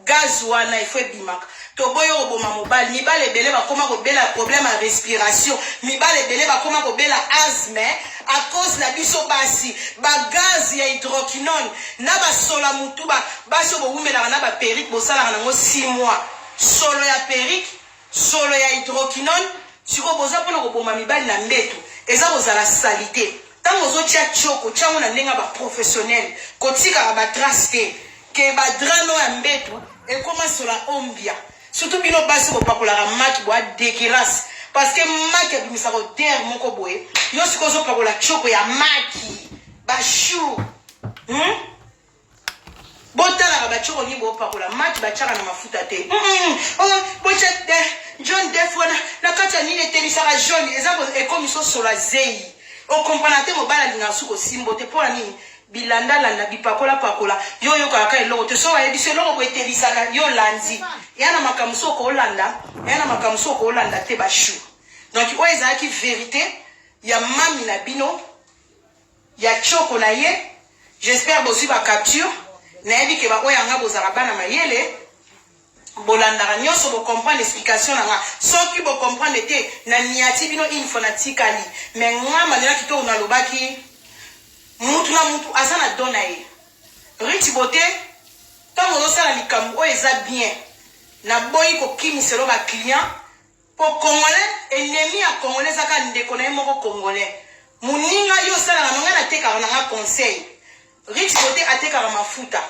gaz wana il faut ebimaka toboyo oboma mobali mibale ebele bakoma kobela problème ya respiration mibale ebele bakoma kobela asthme à cause na biso basi ba gaz ya hydroquinone na basola mutu basi obobumelaka na baperique bosalaka nango 6 mois solo ya perique solo ya hydroquinone siko boza mpona koboma mibali na mbeto eza kozala salite ntango ozotia tioko tiango na ndenge ya baprofessionnel kotikaka batrace te ke badrano ya mbeto ekoma sola ombia surtout bino basi bopakolaka maki boa dégueulasse parce que maki abimisaka odere moko boye yo siko ozopakola tioko ya maki bashu botalaka batioko nyi bopakola maki batiaka na mafuta te botia John defwa na kati ya nini etelisaka jaune eza ekomiso sola zei okomprana te mobala linga suko simbo te mpona nini bilandalanda bipakola yo yokaka eloko te so wayebiso eloko boetelisaka yo landi yana makambo so okolanda te bashu donc oyo ezalaki vérité ya mami na bino ya tioko na ye j'espère bozwi bacapture nayebi ke baoyo yanga bozala bana mayele bolandaka nyonso bocomprendre l'explication nanga soki bocomprendre te na niati bino info na tikali mais nga mandela kitoko nalobaki mutu na mutu aza na don na ye Rich beauté ntango ozosala likambo oyo eza bien naboyi kokimiselo baclient po congolais ennemi ya congolais ezaka ndeko na ye moko congolais moninga yo osalaka nonga natekaka nanga conseil Rich beauté atekaka mafuta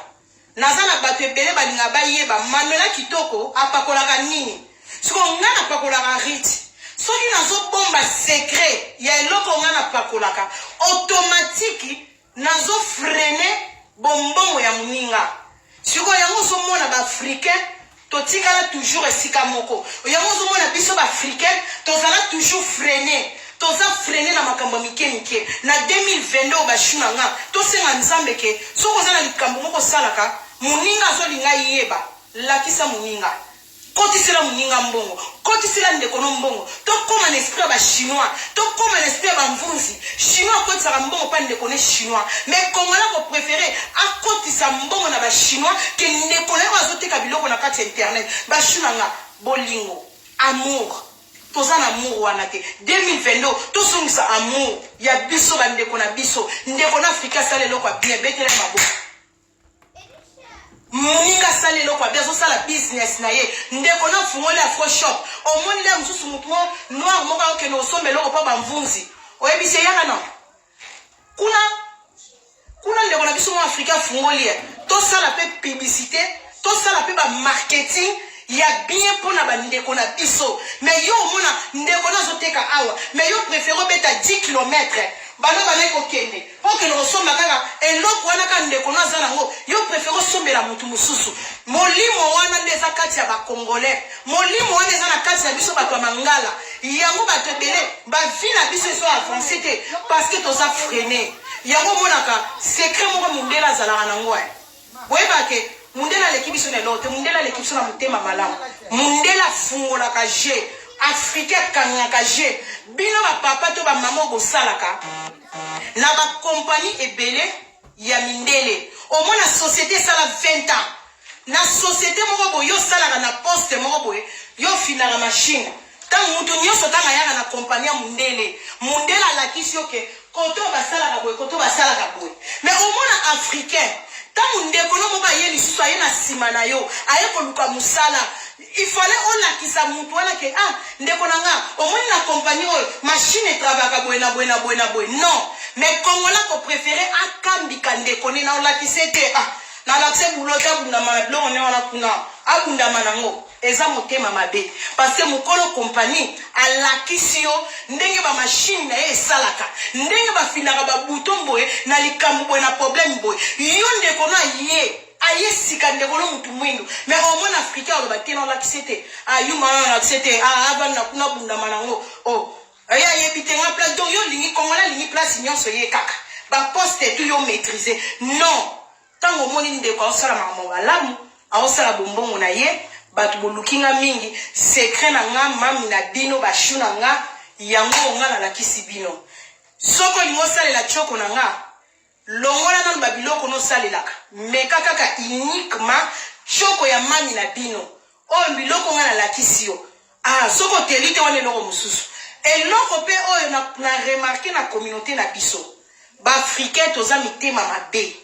naza na bato ebele balinga bayeba Manuela kitoko apakolaka nini siko nga napakolaka Rich soki nazobomba secret ya eloko nga napakolaka automatique nazofrene bombongo ya moninga siko yango ozomona baafricain totikala toujours esika moko yango ozomona biso baafricain tozala toujours frene toza frene na makambo mike na 2022 oyo bashuna nga tosenga nzambe ke soko oza na likambo moko osalaka moninga azolinga yeba lakisa moninga kotisela moninga mbongo kotisela ndeko no mbongo tokoma na esprit ya bachinois tokoma na esprit ya bamvunzi chinois akotisaka mbongo mpa ndeko ne chinois mais kongola kopréféré akotisa mbongo na bachinois ke ndeko na yo azoteka biloko na kati ya internet bashunanga bolingo amour toza na amour wana te 2022 tosongisa amour ya biso bandeko na biso ndeko na Afrika sala eloko ya bien betela maboko moninga sala eloko ya bien azosala business na ye ndeko na fungoli afro shop omoni le mosusu motu noir moko akokende osomba eloko mpo bamvunzi oyebisi eyaka na kuna ndeko na biso mo Afrika fungoli ye tosala mpe publicité tosala mpe bamarketing ya bien pona bandeko na biso mais yo mona ndeko na zoteka awa mais yo préfère obeta 10 km bana bana kokende okende osomba kaka eloko wana ka ndeko na za nango yo préfère osombela mutu mususu molimo wana ndeza kati ya bakongolais molimo wana eza na kati ya biso bato ya mangala yango bato ebele bavi na biso ezo avancé te parce que toza freiné yango monaka secret moko mundela azalaka nango boyebake mundela leki biso na elote mundela leki biso na motema malamu mundela fungolaka je afrika kangaka je bino bapapa to bamama bosalaka na bakompani ebele ya mindele omona société esala 20 ans na société moko boye yo salaka na poste moko boye yo finaka machine ntango mutu nyonso ntango ayaka na kompani ya mundele mundele alakisi yo ke koto basalaka boye koto basalaka boye mais omona africain ntango ndeko no moko aye lisusu aye na nsima na yo aye koluka mosala ifale olakisa mutu wana ke ndeko na nga omoni na kompani oyo machine etrabaka boye na boye na boye na boye non mais kongola ko préféré akambika ndeko ne na olakise te na lakise bulota abundama na biloko ne wana kuna abundama nango eza motema mabe parce que mokolo kompani alakisi yo ndenge bamashine na ye esalaka ndenge bafinaka babuton boye na likambo boye na problème boye yo ndeko na ye aye sika ndeko no mutu mwindu mais au moins africain oloba te na olakisi te yuma na olakisi te abana kuna bundama nango aya yebite nga place donc yo lingi kongola lingi place nyonso ye kaka baposte tu yo maîtriser non tango moni ndeko aosala makambo malamu aosala bombongo na ye bato bolukinga mingi secret na nga mami na bino bashu na nga yango nga nalakisi bino soko lingo osalela tioko na nga longola nanu babiloko nosalelaka meka kaka uniquement tioko ya mami na bino oyo biloko nga nalakisi yo soko telite wana eloko mosusu eloko mpe oyo na remarke na communauté na biso baafricain toza mitema mabe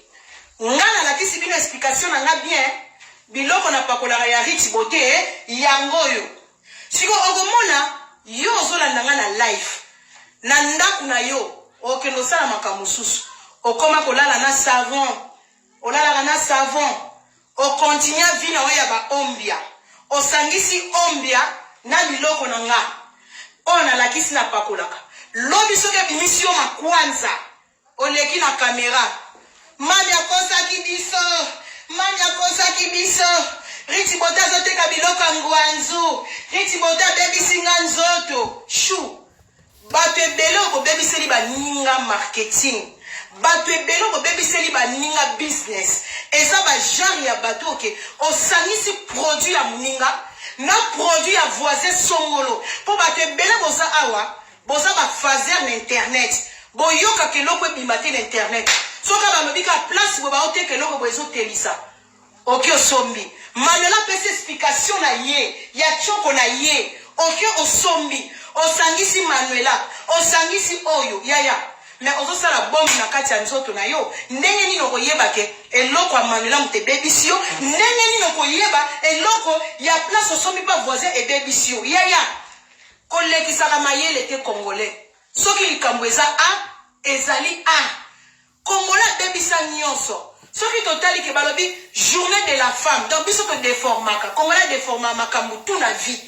nga nalakisi bino explication na nga bien biloko na pakolaka ya rich beauté yango oyo siko okomona yo ozolanda nga na life na ndako na yo okende osala makambo mosusu okoma kolala na savon olalaka na savon okontinue vi na oyo ya baombia osangisi ombia na biloko na nga oyo nalakisi na pakolaka lobi soki ebimisi yo makwanza oleki na kamera mami akosaki biso riti bota azoteka biloko ya ngwanzu riti bota abebisinga nzoto shu bato ebele okobebiseli baninga marketing bato ebele okobebiseli baninga business eza bagenre ya bato oke osangisi produit ya moninga na produit ya voisin songolo mpo bato ebele boza awa boza bafaser na internet boyokaka eloko ebima te na internet soka balobika place bo baoteka eloko bo ezotelisa oki osombi manuela pesa explication na ye ya tioko na ye oki osombi osangisi manuela osangisi oyo yaya mais ozosala bombe na kati ya nzoto na yo ndenge nini okoyeba ke eloko ya manuela moto ebebisi yo ndenge nini okoyeba eloko ya place osombi mpa voisin ebebisi yo yaya kolekisaka mayele te congolais soki likambo eza ezali congolais abebisa nyonso soki totali ke balobi journée de la femme donc biso to déformaka congolais déforma makambo tout na vie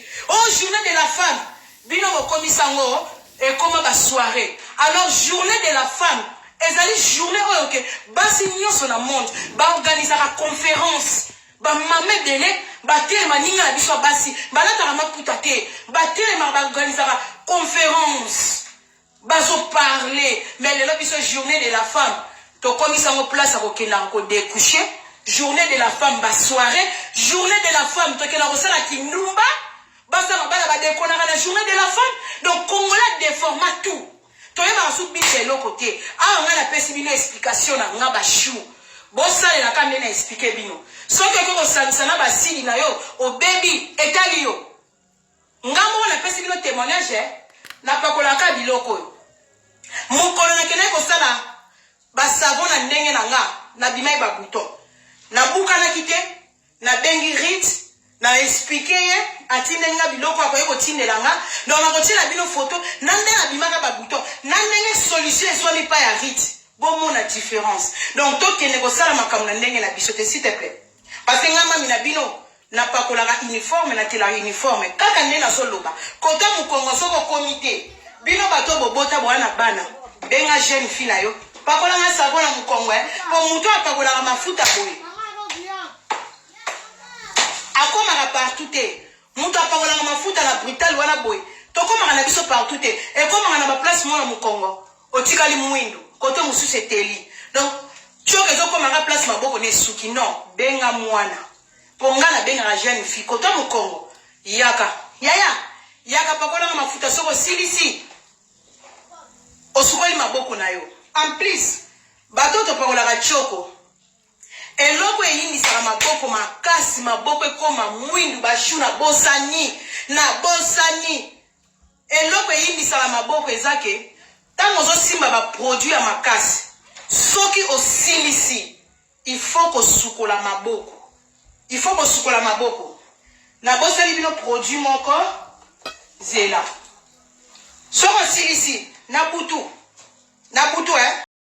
journée de la femme bino bokomisa ngo ekoma ba soirée alors journée de la femme ezali journée oyo ke basi nyonso na monde baorganisaka conférence bamama ebele batelema ninga na biso basi balataka maputa te batelema baorganisaka conférence bazoparle mais lelo biso journée de la femme tokomisa ngo place akokendaka kodécoucher journée de la femme basoirée journée de la femme tokenda kosala kindumba basala bala badekonaka na journée de la femme donc congolais déforma tout toyebaka su biso eloko te awa nga napesi bino explication na nga bashu bosalelaka nde na explike bino soki okoki kosangisa na basili na yo obebi etali yo ngambo wana pesi bino témoignage na pakolaka biloko mokolo na kene ko sala ba savon na ndenge na nga na bimai ba bouton na bukana kite na bengi rit na expliquer ye atinde nga biloko akoye ko tindela nga donc na ko tina bino photo na ndenge bimaka ba bouton na ndenge solution eswami pa ya rit bon la différence donc to kene ko sala makambo na ndenge na biso te s'il te plaît parce que nga mami na bino na pakolaka uniforme na tela uniforme kaka nde na soloba kota mukongo soko komite bino bato bobota bwana bana benga jeune fille na yo pakolanga savon na mukongo po muto apakolaka mafuta boye akomaka partout te muto apakolaka mafuta na brutal wana boye tokomaka na biso partout te ekomaka na baplace mwana mukongo otikali mwindu kote mususu eteli donc tioke ezokomaka place maboko ne suki non benga mwana ponga na benga jeune fille kote mukongo yaka pakolanga mafuta soko silisi osukoli maboko na yo en plus batoto pakolaka choko eloko eyinisaka maboko makasi maboko ekoma mwindu bashu na bosani eloko eyinisaka maboko ezake tango ozosimba baproduit ya makasi soki osilisi il faut kosukola maboko na bosali bino produit moko zela soko osilisi na butu